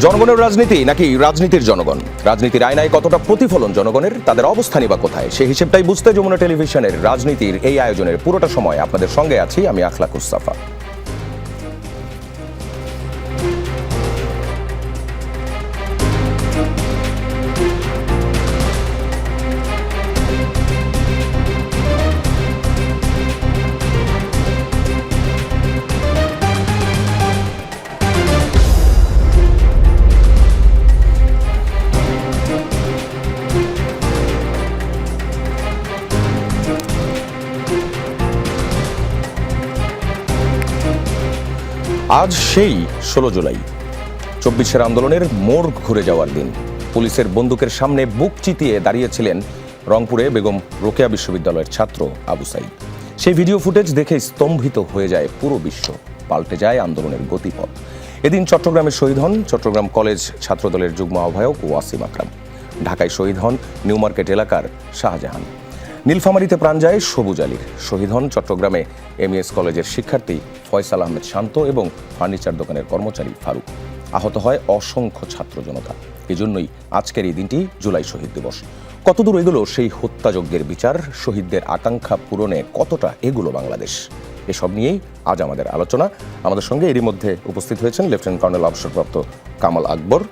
জনগণের রাজনীতি নাকি রাজনীতির জনগণ? রাজনীতির আয়নায় কতটা প্রতিফলন জনগণের, তাদের অবস্থানই বা কোথায়? সেই হিসেবটাই বুঝতে যমুনা টেলিভিশনের রাজনীতির এই আয়োজনের পুরোটা সময় আপনাদের সঙ্গে আছি আমি আখলাকুস সাফা। আজ সেই 16 জুলাই 24-এর আন্দোলনের মোড় ঘুরে যাওয়ার দিন। পুলিশের বন্দুকের সামনে বুক চিতিয়ে দাঁড়িয়েছিলেন রংপুরে বেগম রোকেয়া বিশ্ববিদ্যালয়ের ছাত্র আবু সাইদ। সেই ভিডিও ফুটেজ দেখে স্তম্ভিত হয়ে যায় পুরো বিশ্ব, পাল্টে যায় আন্দোলনের গতিপথ। এদিন চট্টগ্রামে শহীদ হন চট্টগ্রাম কলেজ ছাত্রদলের যুগ্ম আহ্বায়ক ওয়াসিম আকরাম। ঢাকায় শহীদ হন নিউ মার্কেট এলাকার শাহজাহান। নীলফামারীতে প্রাণ যায় সবুজ আলীর। শহীদ হন চট্টগ্রামে এমইএস কলেজের শিক্ষার্থী ফয়সাল আহমেদ শান্ত এবং ফার্নিচার দোকানের কর্মচারী ফারুক। আহত হয় অসংখ্য ছাত্র জনতা। এজন্যই আজকের এই দিনটি জুলাই শহীদ দিবস। কতদূর এগুলো সেই হত্যাযজ্ঞের বিচার, শহীদদের আকাঙ্ক্ষা পূরণে কতটা এগুলো বাংলাদেশ, এসব নিয়েই আজ আমাদের আলোচনা। আমাদের সঙ্গে এরই মধ্যে উপস্থিত হয়েছেন লেফটেন্যান্ট কর্নেল অবসরপ্রাপ্ত কামাল আকবর,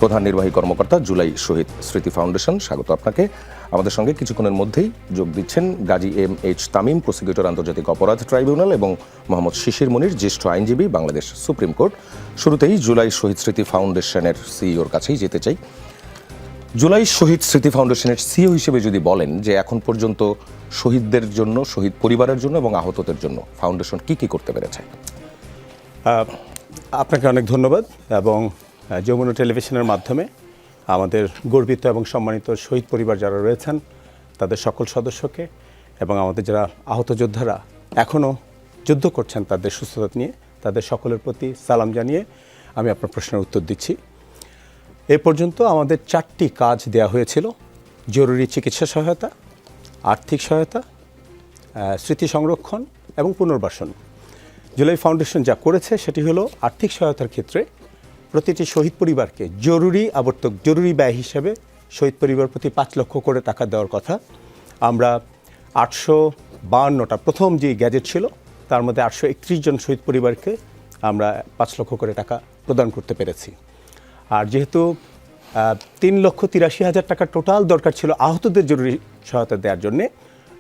প্রধান নির্বাহী কর্মকর্তা জুলাই শহীদ স্মৃতি ফাউন্ডেশন। স্বাগত আপনাকে। আমাদের সঙ্গে কিছুক্ষণের মধ্যেই যোগ দিচ্ছেন গাজী এম.এইচ. তামিম, প্রসিকিউটর আন্তর্জাতিক অপরাধ ট্রাইব্যুনাল, এবং মোহাম্মদ শিশির মনির, জ্যেষ্ঠ আইনজীবী, বাংলাদেশ সুপ্রিম কোর্ট। শুরুতেই জুলাই শহীদ স্মৃতি ফাউন্ডেশনের সিইওর কাছেই যেতে চাই। জুলাই শহীদ স্মৃতি ফাউন্ডেশনের সিইও হিসেবে যদি বলেন যে এখন পর্যন্ত শহীদদের জন্য, শহীদ পরিবারের জন্য এবং আহতদের জন্য ফাউন্ডেশন কি কি করতে পেরেছে? আপনাকে অনেক ধন্যবাদ, এবং যমুনা টেলিভিশনের মাধ্যমে আমাদের গর্বিত এবং সম্মানিত শহীদ পরিবার যারা রয়েছেন তাদের সকল সদস্যকে এবং আমাদের যারা আহত যোদ্ধারা এখনও যুদ্ধ করছেন তাদের সুস্থতা নিয়ে, তাদের সকলের প্রতি সালাম জানিয়ে আমি আপনার প্রশ্নের উত্তর দিচ্ছি। এ পর্যন্ত আমাদের 4টি কাজ দেয়া হয়েছিল: জরুরি চিকিৎসা সহায়তা, আর্থিক সহায়তা, স্মৃতি সংরক্ষণ এবং পুনর্বাসন। জুলাই ফাউন্ডেশন যা করেছে সেটি হলো আর্থিক সহায়তার ক্ষেত্রে প্রতিটি শহীদ পরিবারকে জরুরি ব্যয় হিসেবে শহীদ পরিবার প্রতি 5 লক্ষ করে টাকা দেওয়ার কথা। আমরা 852টা প্রথম যে গ্যাজেট ছিল তার মধ্যে 831 জন শহীদ পরিবারকে আমরা 5 লক্ষ করে টাকা প্রদান করতে পেরেছি। আর যেহেতু 3,83,000 টাকা টোটাল দরকার ছিল আহতদের জরুরি সহায়তা দেওয়ার জন্যে,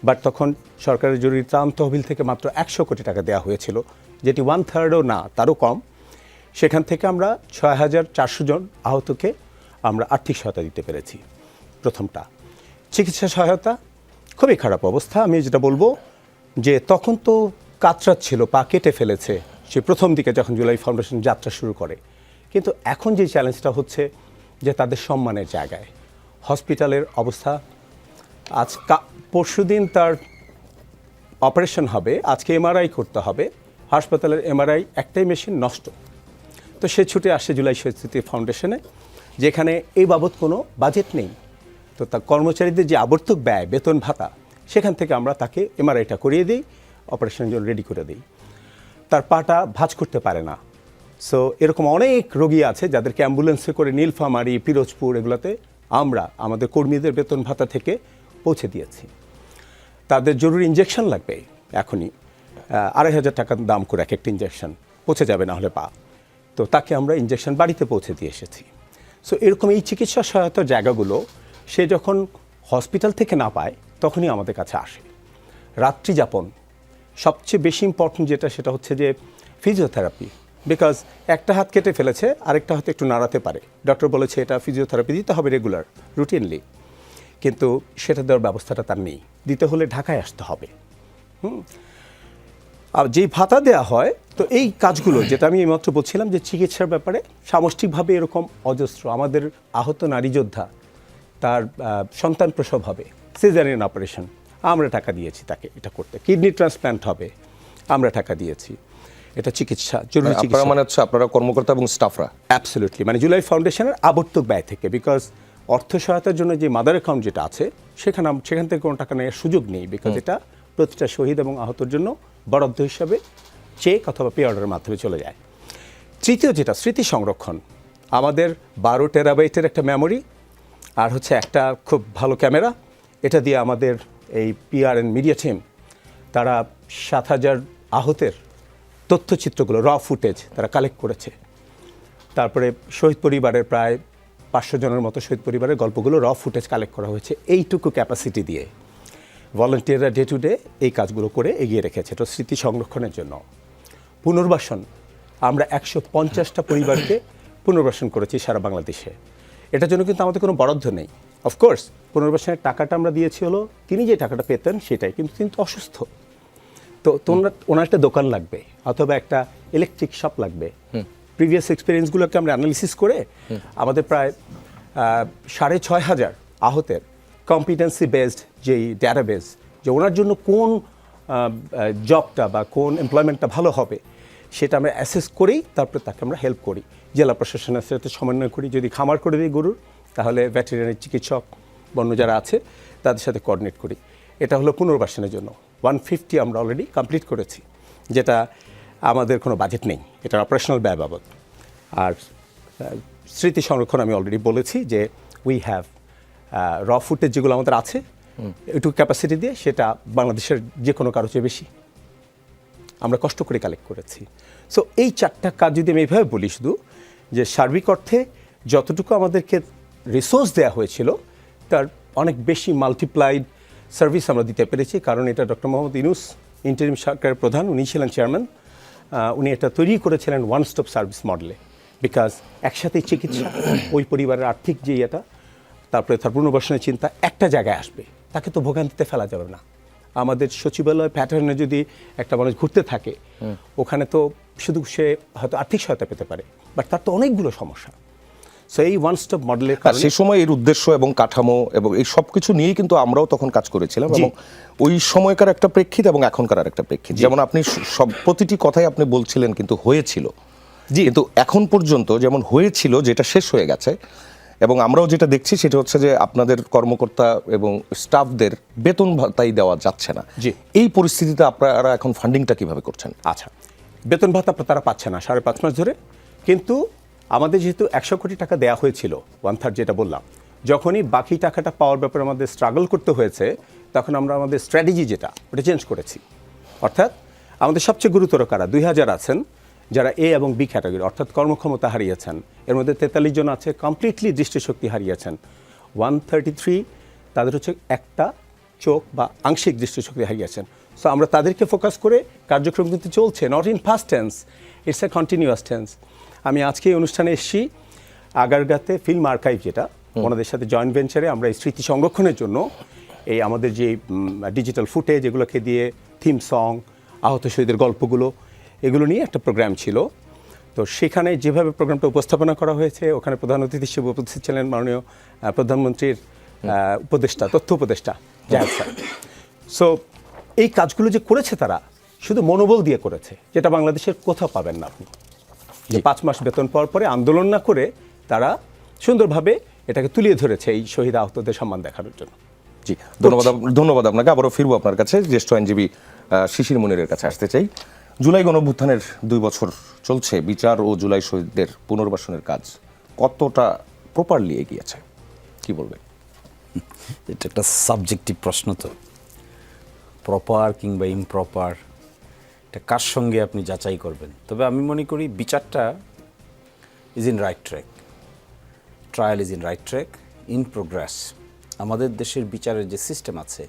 বাট তখন সরকারের জরুরি ত্রাণ তহবিল থেকে মাত্র 100 কোটি টাকা দেওয়া হয়েছিল, যেটি 1/3ও না, তারও কম। সেখান থেকে আমরা 6,400 জন আহতকে আমরা আর্থিক সহায়তা দিতে পেরেছি। প্রথমটা। চিকিৎসা সহায়তা খুবই খারাপ অবস্থা। আমি যেটা বলবো যে তখন তো কাতরাচ্ছিল, পা কেটে ফেলেছে সে প্রথম দিকে যখন জুলাই ফাউন্ডেশন যাত্রা শুরু করে। কিন্তু এখন যে চ্যালেঞ্জটা হচ্ছে যে তাদের সম্মানের জায়গায় হসপিটালের অবস্থা, আজ পরশুদিন তার অপারেশন হবে, আজকে এমআরআই করতে হবে, হাসপাতালের এমআরআই একটাই মেশিন নষ্ট। তো সে ছুটে আসে জুলাই শহীদ স্মৃতি ফাউন্ডেশনে, যেখানে এই বাবদ কোনো বাজেট নেই। তো তার কর্মচারীদের যে আবর্তক ব্যয়, বেতন ভাতা, সেখান থেকে আমরা তাকে এমআরআইটা করিয়ে দিই, অপারেশনের জন্য রেডি করে দিই। তার পাটা ভাঁজ করতে পারে না। সো এরকম অনেক রোগী আছে যাদেরকে অ্যাম্বুলেন্সে করে নীলফামারী, পিরোজপুর এগুলোতে আমরা আমাদের কর্মীদের বেতন ভাতা থেকে পৌঁছে দিয়েছি। তাদের জরুরি ইঞ্জেকশন লাগবে এখনই, 2,500 টাকার দাম করে এক একটা ইঞ্জেকশন, পৌঁছে যাবে না হলে পা, তো তাকে আমরা ইঞ্জেকশন বাড়িতে পৌঁছে দিয়ে এসেছি। সো এরকম এই চিকিৎসা সহায়তার জায়গাগুলো সে যখন হসপিটাল থেকে না পায় তখনই আমাদের কাছে আসে। রাত্রি যাপন সবচেয়ে বেশি ইম্পর্টেন্ট যেটা, সেটা হচ্ছে যে ফিজিওথেরাপি। বিকজ একটা হাত কেটে ফেলেছে, আরেকটা হাতে একটু নাড়াতে পারে, ডক্টর বলেছে এটা ফিজিওথেরাপি দিতে হবে রেগুলার, রুটিনলি, কিন্তু সেটা দেওয়ার ব্যবস্থাটা তার নেই। দিতে হলে ঢাকায় আসতে হবে। আর যেই ভাতা দেওয়া হয়, তো এই কাজগুলো যেটা আমি এইমাত্র বলছিলাম যে চিকিৎসার ব্যাপারে সামষ্টিকভাবে এরকম অজস্র আমাদের আহত নারী যোদ্ধা, তার সন্তান প্রসব হবে, সিজারিয়ান অপারেশন, আমরা টাকা দিয়েছি তাকে এটা করতে। কিডনি ট্রান্সপ্ল্যান্ট হবে, আমরা টাকা দিয়েছি। এটা চিকিৎসা, জরুরি চিকিৎসা। মানে হচ্ছে আপনারা কর্মকর্তা এবং স্টাফরা? অ্যাবসলিউটলি, মানে জুলাই ফাউন্ডেশনের আবর্তক ব্যয় থেকে, বিকজ অর্থ সহায়তার জন্য যে মাদার অ্যাকাউন্ট যেটা আছে সেখান থেকে কোনো টাকা নেওয়ার সুযোগ নেই, বিকজ এটা প্রতিটা শহীদ এবং আহতর জন্য বরাদ্দ হিসাবে চেক অথবা পে অর্ডারের মাধ্যমে চলে যায়। তৃতীয় যেটা স্মৃতি সংরক্ষণ, আমাদের 12 টেরাবাইটের একটা মেমোরি আর হচ্ছে একটা খুব ভালো ক্যামেরা, এটা দিয়ে আমাদের এই পিআর অ্যান্ড মিডিয়া টিম তারা 7,000 আহতের তথ্যচিত্রগুলো র ফুটেজ তারা কালেক্ট করেছে। তারপরে শহীদ পরিবারের প্রায় 500 জনের মতো শহীদ পরিবারের গল্পগুলো র ফুটেজ কালেক্ট করা হয়েছে। এইটুকু ক্যাপাসিটি দিয়ে ভলান্টিয়াররা ডে টু ডে এই কাজগুলো করে এগিয়ে রেখেছে। এটা স্মৃতি সংরক্ষণের জন্য। পুনর্বাসন, আমরা 150টা পরিবারকে পুনর্বাসন করেছি সারা বাংলাদেশে। এটার জন্য কিন্তু আমাদের কোনো বরাদ্দ নেই। অফকোর্স পুনর্বাসনের টাকাটা আমরা দিয়েছি হলো তিনি যে টাকাটা পেতেন সেটাই, কিন্তু তিনি তো অসুস্থ। তো ওনার একটা দোকান লাগবে অথবা একটা ইলেকট্রিক শপ লাগবে। প্রিভিয়াস এক্সপিরিয়েন্সগুলোকে আমরা অ্যানালিসিস করে আমাদের প্রায় 6,500 আহতের কম্পিটেন্সি বেসড যেই ডেটাবেস, যে ওনার জন্য কোন জবটা বা কোন এমপ্লয়মেন্টটা ভালো হবে সেটা আমরা অ্যাসেস করেই তারপরে তাকে আমরা হেল্প করি। জেলা প্রশাসনের সাথে সমন্বয় করি। যদি খামার করে দিই গরুর, তাহলে ভেটেরিনারি চিকিৎসক বন্য যারা আছে তাদের সাথে কোঅর্ডিনেট করি। এটা হলো পুনর্বাসনের জন্য। 150 আমরা অলরেডি কমপ্লিট করেছি, যেটা আমাদের কোনো বাজেট নেই, এটা অপারেশনাল ব্যয় বাবদ। আর স্মৃতি সংরক্ষণ আমি অলরেডি বলেছি যে উই হ্যাভ র ফুটেজ যেগুলো আমাদের আছে একটু ক্যাপাসিটি দিয়ে সেটা বাংলাদেশের যে কোনো কারো চেয়ে বেশি আমরা কষ্ট করে কালেক্ট করেছি। সো এই 4টা কাজ যদি আমি এইভাবে বলি, শুধু যে সার্বিক অর্থে যতটুকু আমাদেরকে রিসোর্স দেওয়া হয়েছিল তার অনেক বেশি মাল্টিপ্লাইড সার্ভিস আমরা দিতে পেরেছি। কারণ এটা ডক্টর মোহাম্মদ ইউনূস ইন্টারিম সরকারের প্রধান, উনি ছিলেন চেয়ারম্যান, উনি এটা তৈরি করেছিলেন ওয়ান স্টপ সার্ভিস মডেলে। বিকজ একসাথে চিকিৎসা, ওই পরিবারের আর্থিক যে ইয়েটা, তারপরে তার পুনর্বাসনের চিন্তা একটা জায়গায় আসবে, তাকে তো ভোগান্তিতে ফেলা যাবে না। আমাদের সচিবালয় প্যাটার্নে যদি একটা মানুষ ঘুরতে থাকে, ওখানে তো শুধু সে হয়তো আর্থিক সহায়তা পেতে পারে, বাট তার তো অনেকগুলো সমস্যা। সো এই ওয়ান স্টপ মডেলের কারণে সেই সময় এর উদ্দেশ্য এবং কাঠামো এবং এই সব কিছু নিয়েই কিন্তু আমরাও তখন কাজ করেছিলাম, এবং ওই সময়কার একটা প্রেক্ষিত এবং এখনকার আর একটা প্রেক্ষিত। যেমন আপনি সব প্রতিটি কথাই আপনি বলছিলেন কিন্তু হয়েছিল, কিন্তু এখন পর্যন্ত যেমন হয়েছিল যেটা শেষ হয়ে গেছে, এবং আমরাও যেটা দেখছি সেটা হচ্ছে যে আপনাদের কর্মকর্তা এবং স্টাফদের বেতন ভাতাই দেওয়া যাচ্ছে না। এই পরিস্থিতিতে আপনারা এখন ফান্ডিংটা কিভাবে করছেন? আচ্ছা, বেতন ভাতা তারা পাচ্ছে না 5.5 মাস ধরে। কিন্তু আমাদের যেহেতু 100 কোটি টাকা দেওয়া হয়েছিল, 1/3 যেটা বললাম, যখনই বাকি টাকাটা পাওয়ার ব্যাপারে আমাদের স্ট্রাগল করতে হয়েছে, তখন আমরা আমাদের স্ট্র্যাটেজি যেটা ওটা চেঞ্জ করেছি। অর্থাৎ আমাদের সবচেয়ে গুরুতর কারা 2000 আছেন যারা এ এবং বি ক্যাটাগরি, অর্থাৎ কর্মক্ষমতা হারিয়েছেন। এর মধ্যে 43 জন আছে কমপ্লিটলি দৃষ্টিশক্তি হারিয়েছেন। 133 তাদের হচ্ছে একটা চোখ বা আংশিক দৃষ্টিশক্তি হারিয়েছেন। সো আমরা তাদেরকে ফোকাস করে কার্যক্রম কিন্তু চলছে, not in first tense, it's a continuous tense. আমি আজকে এই অনুষ্ঠানে এসেছি আগারগাতে ফিল্ম আর্কাইভ, যেটা ওনাদের সাথে জয়েন্ট ভেঞ্চারে আমরা এই স্মৃতি সংরক্ষণের জন্য এই আমাদের যে ডিজিটাল ফুটেজ এগুলোকে দিয়ে থিম সং, আহত শহীদের গল্পগুলো, এগুলো নিয়ে একটা প্রোগ্রাম ছিল। তো সেখানে যেভাবে প্রোগ্রামটা উপস্থাপনা করা হয়েছে, ওখানে প্রধান অতিথি হিসেবে উপস্থিত ছিলেন মাননীয় প্রধানমন্ত্রীর উপদেষ্টা, তথ্য উপদেষ্টা জাহেদ স্যার। সো এই কাজগুলো যে করেছে তারা শুধু মনোবল দিয়ে করেছে, যেটা বাংলাদেশের কোথাও পাবেন না আপনি। যে 5 মাস বেতন পাওয়ার পরে আন্দোলন না করে তারা সুন্দরভাবে এটাকে তুলিয়ে ধরেছে এই শহীদ আহতদের সম্মান দেখানোর জন্য। জি, ধন্যবাদ আপনাকে। আবারও ফিরবো আপনার কাছে, জ্যেষ্ঠ আইনজীবী শিশির মুনিরের কাছে আসতে চাই। জুলাই গণঅভ্যুত্থানের 2 বছর চলছে, বিচার ও জুলাই শহীদদের পুনর্বাসনের কাজ কতটা প্রপারলি এগিয়েছে, কি বলবেন? এটা একটা সাবজেক্টিভ প্রশ্ন, তো প্রপার কিংবা ইমপ্রপার এটা কার সঙ্গে আপনি যাচাই করবেন। তবে আমি মনে করি বিচারটা is in right track, trial is in right track, in progress. আমাদের দেশের বিচারের যে সিস্টেম আছে,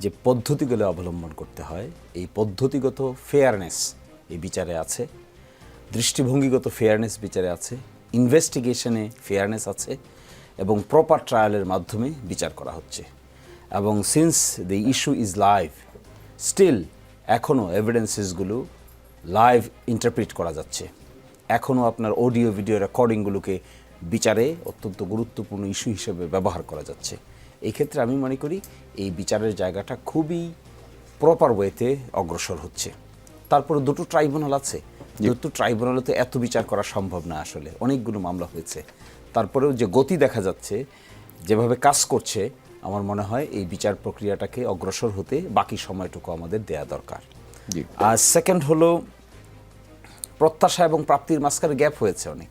যে পদ্ধতিগুলো অবলম্বন করতে হয়, এই পদ্ধতিগত ফেয়ারনেস এই বিচারে আছে, দৃষ্টিভঙ্গিগত ফেয়ারনেস বিচারে আছে, ইনভেস্টিগেশনে ফেয়ারনেস আছে, এবং প্রপার ট্রায়ালের মাধ্যমে বিচার করা হচ্ছে। এবং since the issue is live, still এখনও এভিডেন্সেসগুলো লাইভ ইন্টারপ্রিট করা যাচ্ছে। এখনও আপনার অডিও ভিডিও রেকর্ডিংগুলোকে বিচারে অত্যন্ত গুরুত্বপূর্ণ ইস্যু হিসেবে ব্যবহার করা যাচ্ছে। এই ক্ষেত্রে আমি মনে করি এই বিচারের জায়গাটা খুবই প্রপার ওয়েতে অগ্রসর হচ্ছে। তারপরে 2টো ট্রাইব্যুনাল আছে, 2টো ট্রাইব্যুনালে তো এত বিচার করা সম্ভব না, আসলে অনেকগুলো মামলা হয়েছে। তারপরেও যে গতি দেখা যাচ্ছে, যেভাবে কাজ করছে, আমার মনে হয় এই বিচার প্রক্রিয়াটাকে অগ্রসর হতে বাকি সময়টুকু আমাদের দেয়া দরকার। আর সেকেন্ড হলো প্রত্যাশা এবং প্রাপ্তির মাঝখানে গ্যাপ হয়েছে অনেক।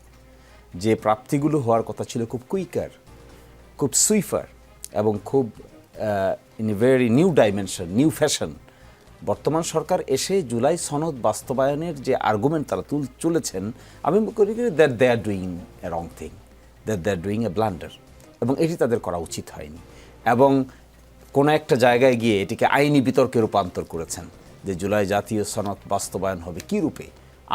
যে প্রাপ্তিগুলো হওয়ার কথা ছিল খুব কুইকার, খুব সুইফার এবং খুব in a very new dimension, new fashion, বর্তমান সরকার এসে জুলাই সনদ বাস্তবায়নের যে আর্গুমেন্ট তারা তুলেছেন, আমি মনে করি that they are doing a wrong thing, that they are doing a blunder, এবং এটি তাদের করা উচিত হয়নি। এবং কোনো একটা জায়গায় গিয়ে এটিকে আইনি বিতর্কে রূপান্তর করেছেন যে জুলাই জাতীয় সনদ বাস্তবায়ন হবে কী রূপে,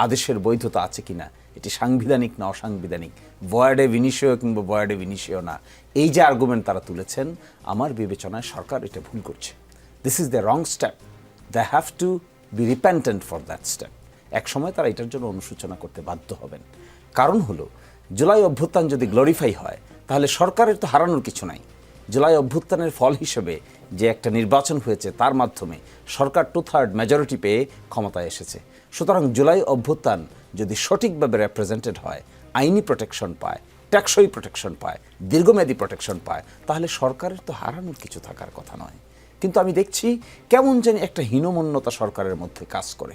আদেশের বৈধতা আছে কিনা, এটি সাংবিধানিক না অসাংবিধানিক, ভয়েডে ভিনিশিও কিংবা ভয়েডে ভিনিশিও না, এই যে আর্গুমেন্ট তারা তুলেছেন, আমার বিবেচনায় সরকার এটা ভুল করছে। This is the wrong step, they have to be repentant for that step. এক সময় তারা এটার জন্য অনুশোচনা করতে বাধ্য হবেন। কারণ হলো জুলাই অভ্যুত্থান যদি গ্লোরিফাই হয় তাহলে সরকারের তো হারানোর কিছু নাই। জুলাই অভ্যুত্থানের ফল হিসেবে যে একটা নির্বাচন হয়েছে তার মাধ্যমে সরকার 2/3 মেজরিটি পেয়ে ক্ষমতায় এসেছে। সুতরাং জুলাই অভ্যুত্থান যদি সঠিকভাবে রেপ্রেজেন্টেড হয়, আইনি প্রোটেকশন পায়, টেকসই প্রোটেকশন পায়, দীর্ঘমেয়াদী প্রোটেকশন পায়, তাহলে সরকারের তো হারানোর কিছু থাকার কথা নয়। কিন্তু আমি দেখছি কেমন যেন একটা হীনমন্যতা সরকারের মধ্যে কাজ করে।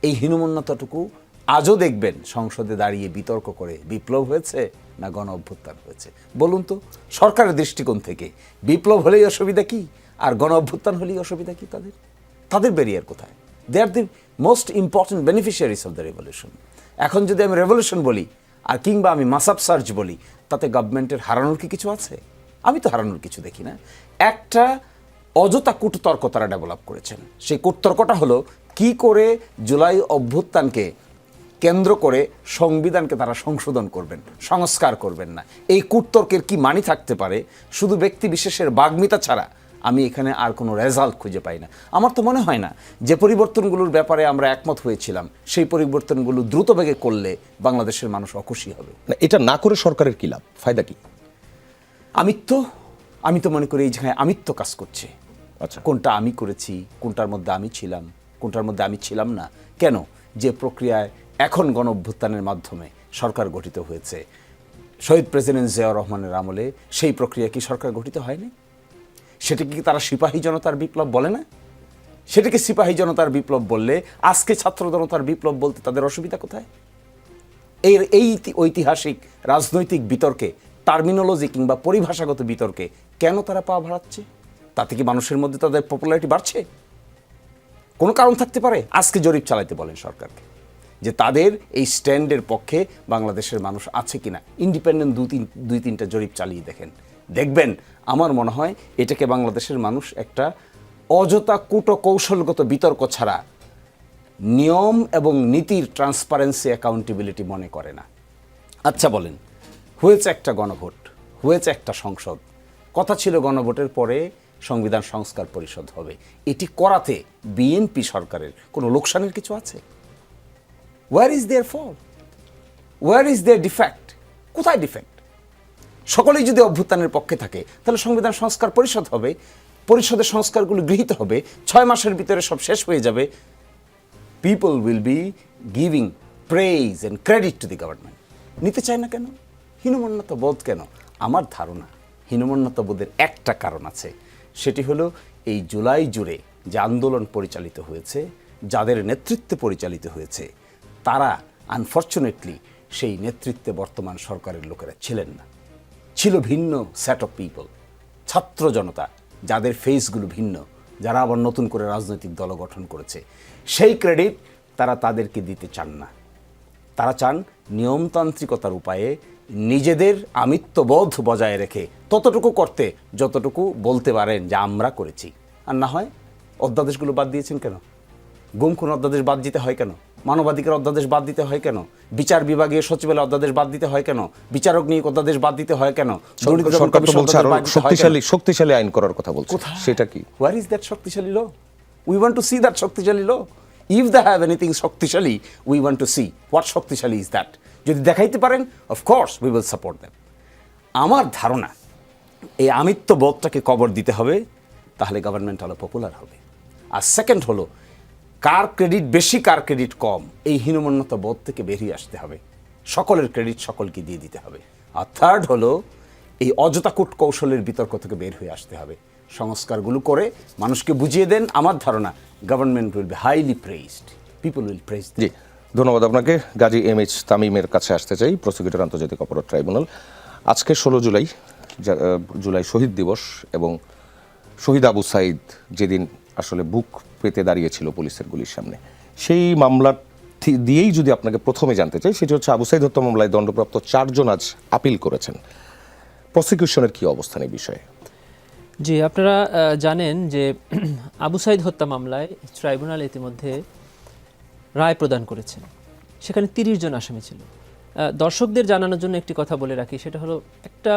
এই হীনমন্যতাটুকু আজও দেখবেন সংসদে দাঁড়িয়ে বিতর্ক করে বিপ্লব হয়েছে না গণ অভ্যুত্থান হয়েছে। বলুন তো সরকারের দৃষ্টিকোণ থেকে বিপ্লব হলেই অসুবিধা কি, আর গণ অভ্যুত্থান হলেই অসুবিধা কি? তাদের ব্যারিয়ার কোথায়? They are the most important beneficiaries of the revolution. এখন যদি আমি রেভলিউশন বলি আর কিংবা আমি মাসাব সার্চ বলি, তাতে গভর্নমেন্টের হারানোর কি কিছু আছে? আমি তো হারানোর কিছু দেখি না। একটা অযথা কূটতর্ক তারা ডেভেলপ করেছেন। সেই কূটতর্কটা হলো কি করে জুলাই অভ্যুত্থানকে কেন্দ্র করে সংবিধানকে তারা সংশোধন করবেন, সংস্কার করবেন না। এই কূটতর্কের কি মানি থাকতে পারে? শুধু ব্যক্তি বিশেষের বাগ্মিতা ছাড়া আমি এখানে আর কোনো রেজাল্ট খুঁজে পাই না। আমার তো মনে হয় না যে পরিবর্তনগুলোর ব্যাপারে আমরা একমত হয়েছিলাম সেই পরিবর্তনগুলো দ্রুত বেগে করলে বাংলাদেশের মানুষ অখুশি হবে। না, এটা না করে সরকারের কি লাভ, ফায়দা কি? আমি তো মনে করি এই জায়গায় আমিত্ব কাজ করছে। আচ্ছা, কোনটা আমি করেছি, কোনটার মধ্যে আমি ছিলাম, কোনটার মধ্যে আমি ছিলাম না, কেন যে প্রক্রিয়ায় এখন গণ অভ্যুত্থানের মাধ্যমে সরকার গঠিত হয়েছে, শহীদ প্রেসিডেন্ট জিয়াউর রহমানের আমলে সেই প্রক্রিয়া কি সরকার গঠিত হয়নি? সেটাকে কি তারা সিপাহী জনতার বিপ্লব বলে না? সেটাকে সিপাহী জনতার বিপ্লব বললে আজকে ছাত্র জনতার বিপ্লব বলতে তাদের অসুবিধা কোথায়? এই ঐতিহাসিক রাজনৈতিক বিতর্কে, টার্মিনোলজি কিংবা পরিভাষাগত বিতর্কে কেন তারা পা ভাড়াচ্ছে? তাতে কি মানুষের মধ্যে তাদের পপুলারিটি বাড়ছে? কোনো কারণ থাকতে পারে। আজকে জরিপ চালাইতে বলেন সরকারকে যে তাদের এই স্ট্যান্ডের পক্ষে বাংলাদেশের মানুষ আছে কিনা। ইন্ডিপেন্ডেন্ট দুই তিনটা জরিপ চালিয়ে দেখবেন আমার মনে হয় এটাকে বাংলাদেশের মানুষ একটা অযথা কৌশলগত বিতর্ক ছাড়া নিয়ম এবং নীতির ট্রান্সপারেন্সি, অ্যাকাউন্টেবিলিটি মনে করে না। আচ্ছা বলেন, হয়েছে একটা গণভোট, হয়েছে একটা সংসদ, কথা ছিল গণভোটের পরে সংবিধান সংস্কার পরিষদ হবে। এটি করাতে বিএনপি সরকারের কোনো লোকসানের কিছু আছে? Where is their fault? Where is their defect? কোথায় ডিফেক্ট? সকলেই যদি অভ্যুত্থানের পক্ষে থাকে তাহলে সংবিধান সংস্কার পরিষদ হবে, পরিষদের সংস্কারগুলো গৃহীত হবে, 6 মাসের ভিতরে সব শেষ হয়ে যাবে। People will be giving praise and credit to the government. নিতে চায় না কেন? হীনমন্যতা বোধ কেন? আমার ধারণা হীনমন্যতা বোধের একটা কারণ আছে, সেটি হলো এই জুলাই জুড়ে যে আন্দোলন পরিচালিত হয়েছে, যাদের নেতৃত্বে পরিচালিত হয়েছে, তারা আনফর্চুনেটলি সেই নেতৃত্বে বর্তমান সরকারের লোকেরা ছিলেন না। ছিল ভিন্ন সেট অফ পিপল, ছাত্র জনতা, যাদের ফেসগুলো ভিন্ন, যারা আবার নতুন করে রাজনৈতিক দল গঠন করেছে। সেই ক্রেডিট তারা তাদেরকে দিতে চান না। তারা চান নিয়মতান্ত্রিকতার উপায়ে নিজেদের আমিত্ববোধ বজায় রেখে ততটুকু করতে যতটুকু বলতে পারেন যে আমরা করেছি। আর না হয় অধ্যাদেশগুলো বাদ দিয়েছেন কেন? গুম খুন অধ্যাদেশ বাদ দিতে হয় কেন? মানবাধিকার অধ্যাদেশ বাদ দিতে হয় কেন? বিচার বিভাগীয় সচিবালয় অধ্যাদেশ বাদ দিতে হয় কেন? বিচারক নিয়োগ অধ্যাদেশ বাদ দিতে হয় কেন? সরকার তো বলছে আরো শক্তিশালী আইন করার কথা বলছে, সেটা কি? হোয়ার ইজ দ্যাট শক্তিশালী law? We want to see that শক্তিশালী law. If they have anything শক্তিশালী, we want to see what শক্তিশালী ইজ দ্যাট। যদি দেখাইতে পারেন, of course we will support them. আমার ধারণা এই আমিত্ববোধটাকে কবর দিতে হবে, তাহলে গভর্নমেন্ট আরো পপুলার হবে। আর সেকেন্ড হলো কার ক্রেডিট বেশি কার ক্রেডিট কম, এই হীনমন্যতা বোধ থেকে বেরিয়ে আসতে হবে। সকলের ক্রেডিট সকলকে দিয়ে দিতে হবে। আর থার্ড হলো এই অযথা কৌশলের বিতর্ক থেকে বের হয়ে আসতে হবে। সংস্কারগুলো করে মানুষকে বুঝিয়ে দেন। আমার ধারণা government will be highly praised, people will praise. জি, ধন্যবাদ আপনাকে। গাজী এম.এইচ তামিমের কাছে আসতে চাই, প্রসিকিউটর, আন্তর্জাতিক অপরাধ ট্রাইব্যুনাল। আজকে 16 জুলাই শহীদ দিবস, এবং শহীদ আবু সাঈদ যেদিন আসলে বুক পেতে দাঁড়িয়েছিল পুলিশের গুলির সামনে, সেই মামলা দিয়েই যদি আপনাকে প্রথমে জানতে চাই, সেটি হচ্ছে আবু সাঈদ হত্যা মামলায় দণ্ডপ্রাপ্ত 4 জন আজ আপিল করেছেন। প্রসিকিউশনের কি অবস্থান এই বিষয়ে? জি, আপনারা জানেন যে আবু সাঈদ হত্যা মামলায় ট্রাইব্যুনাল ইতিমধ্যে রায় প্রদান করেছেন। সেখানে 30 জন আসামি ছিল। দর্শকদের জানানোর জন্য একটি কথা বলে রাখি, সেটা হলো একটা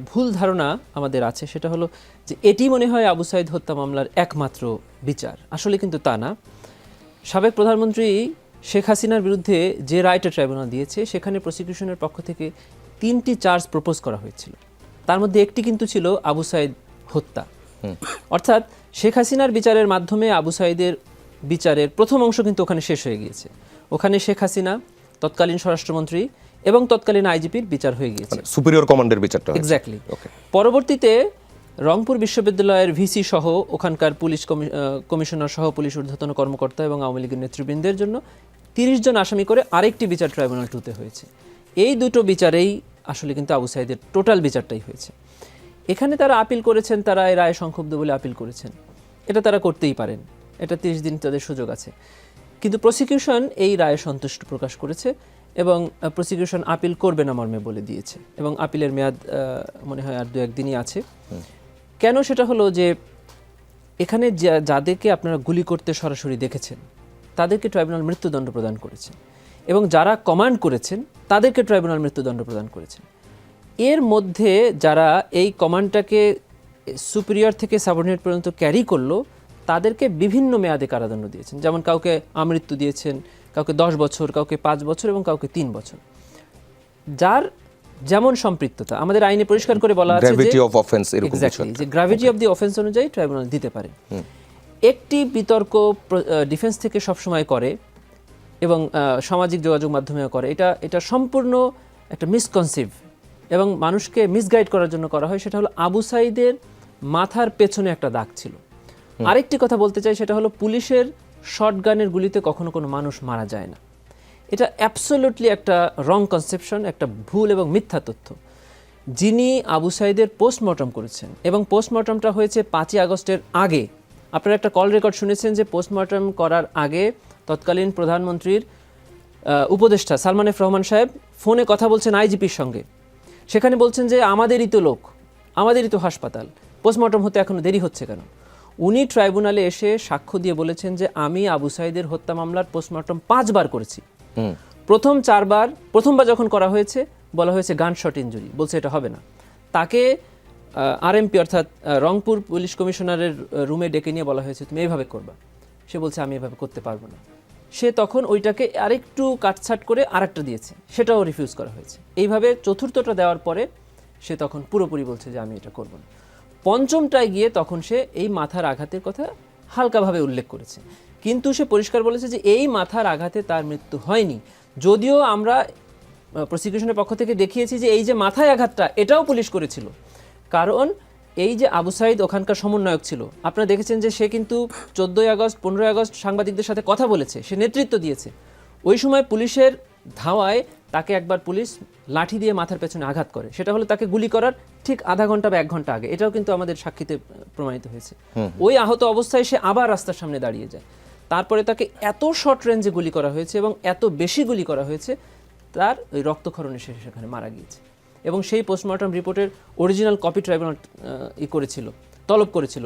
ভুল ধারণা আমাদের আছে, সেটা হলো যে এটি মনে হয় আবু সাঈদ হত্যা মামলার একমাত্র বিচার। আসলে কিন্তু তা না। সাবেক প্রধানমন্ত্রী শেখ হাসিনার বিরুদ্ধে যে রায়টা ট্রাইব্যুনাল দিয়েছে, সেখানে প্রসিকিউশনের পক্ষ থেকে 3টি চার্জ প্রপোজ করা হয়েছিল। তার মধ্যে একটি কিন্তু ছিল আবু সাঈদ হত্যা। অর্থাৎ শেখ হাসিনার বিচারের মাধ্যমে আবু সাঈদের বিচারের প্রথম অংশ কিন্তু ওখানে শেষ হয়ে গিয়েছে। ওখানে শেখ হাসিনা, তৎকালীন স্বরাষ্ট্রমন্ত্রী এবং তৎকালীন আইজিপির বিচার হয়ে গিয়েছে, সুপিরিয়র কমান্ডের বিচারটা। এক্স্যাক্টলি। পরবর্তীতে রংপুর বিশ্ববিদ্যালয়ের ভিসি সহ ওখানকার পুলিশ কমিশনার সহ পুলিশ ঊর্ধ্বতন কর্মকর্তা এবং আওয়ামী লীগের নেতৃবৃন্দের জন্য 30 জন আসামি করে আরেকটি বিচার ট্রাইব্যুনাল 2-তে হয়েছে। এই দুটো বিচারেই আসলে কিন্তু আবু সাঈদের টোটাল বিচারটাই হয়েছে। এখানে তারা আপিল করেছেন, তারা এই রায় সংক্ষুব্ধ বলে আপিল করেছেন। এটা তারা করতেই পারেন, এটা 30 দিন তাদের সুযোগ আছে। কিন্তু প্রসিকিউশন এই রায়ে সন্তুষ্ট প্রকাশ করেছে এবং প্রসিকিউশন আপিল করবে না মর্মে বলে দিয়েছে, এবং আপিলের মেয়াদ মনে হয় আর 2-1 দিনই আছে। কেন? সেটা হলো যে এখানে যাদেরকে আপনারা গুলি করতে সরাসরি দেখেছেন তাদেরকে ট্রাইব্যুনাল মৃত্যুদণ্ড প্রদান করেছে, এবং যারা কমান্ড করেছেন তাদেরকে ট্রাইব্যুনাল মৃত্যুদণ্ড প্রদান করেছেন। এর মধ্যে যারা এই কমান্ডটাকে সুপিরিয়র থেকে সাবঅর্ডিনেট পর্যন্ত ক্যারি করলো, তাদেরকে বিভিন্ন মেয়াদে কারাদণ্ড দিয়েছেন। যেমন কাউকে আমৃত্যু দিয়েছেন, কাউকে 10 বছর, কাউকে 5 বছর এবং কাউকে 3 বছর। যার যেমন সম্পৃক্ততা, আমাদের আইনে পরিষ্কার করে বলা আছে যে গ্র্যাভিটি অফ দি অফেন্স অনুযায়ী ট্রাইব্যুনাল দিতে পারে। একটি বিতর্ক ডিফেন্স থেকে সবসময় করে এবং সামাজিক যোগাযোগ মাধ্যমেও করে, এটা সম্পূর্ণ একটা মিসকনসিভ এবং মানুষকে মিসগাইড করার জন্য করা হয়। সেটা হলো আবু সাঈদের মাথার পেছনে একটা দাগ ছিল। আরেকটি কথা বলতে চাই, সেটা হলো পুলিশের শটগানের গুলিতে কখনো কোনো মানুষ মারা যায় না। এটা অ্যাবসলিউটলি একটা রং কনসেপশন, একটা ভুল এবং মিথ্যা তথ্য। যিনি আবু সাঈদের পোস্টমর্টম করেছেন, এবং পোস্টমর্টমটা হয়েছে 5ই আগস্টের আগে। আপনারা একটা কল রেকর্ড শুনেছেন যে পোস্টমর্টম করার আগে তৎকালীন প্রধানমন্ত্রীর উপদেষ্টা সালমান এফ রহমান সাহেব ফোনে কথা বলছেন আইজিপির সঙ্গে। সেখানে বলছেন যে আমাদেরই তো লোক, আমাদেরই তো হাসপাতাল, পোস্টমর্টম হতে এখনো দেরি হচ্ছে কেন? উনি ট্রাইব্যুনালে এসে সাক্ষ্য দিয়ে বলেছেন যে আমি আবু সাঈদের হত্যা মামলার পোস্টমর্টম 5 বার করেছি। প্রথমবার যখন করা হয়েছে বলা হয়েছে গান শট ইনজুরি, বলছে এটা হবে না। তাকে আরএমপি অর্থাৎ রংপুর পুলিশ কমিশনারের রুমে ডেকে নিয়ে বলা হয়েছে তুমি এইভাবে করবা। সে বলছে আমি এভাবে করতে পারবো না। সে তখন ওইটাকে আরেকটু কাটছাট করে আরেকটা দিয়েছে, সেটাও রিফিউজ করা হয়েছে। এইভাবে চতুর্থটা দেওয়ার পরে সে তখন পুরোপুরি বলছে যে আমি এটা করব না। পঞ্চমটায় গিয়ে তখন সে এই মাথার আঘাতের কথা হালকাভাবে উল্লেখ করেছে, কিন্তু সে পরিষ্কার বলেছে যে এই মাথার আঘাতে তার মৃত্যু হয়নি। যদিও আমরা প্রসিকিউশনের পক্ষ থেকে দেখিয়েছি যে এই যে মাথায় আঘাতটা এটাও পুলিশ করেছিল, কারণ এই যে আবু সাঈদ ওখানকার সমন্বয়ক ছিল, আপনারা দেখেছেন যে সে কিন্তু 14ই আগস্ট 15ই আগস্ট সাংবাদিকদের সাথে কথা বলেছে, সে নেতৃত্ব দিয়েছে। ওই সময় পুলিশের ধাওয়ায় তাকে একবার পুলিশ লাঠি দিয়ে মাথার পেছনে আঘাত করে, সেটা হলো তাকে গুলি করার ঠিক আধা ঘন্টা বা 1 ঘন্টা আগে। এটাও কিন্তু আমাদের সাক্ষীতে প্রমাণিত হয়েছে। ওই আহত অবস্থায় সে আবার রাস্তার সামনে দাঁড়িয়ে যায়। তারপরে তাকে এত শর্ট রেঞ্জে গুলি করা হয়েছে এবং এত বেশি গুলি করা হয়েছে, তার ওই রক্তক্ষরণে সে সেখানে মারা গিয়েছে। এবং সেই পোস্টমর্টম রিপোর্টের অরিজিনাল কপি ট্রাইব্যুনাল তলব করেছিল।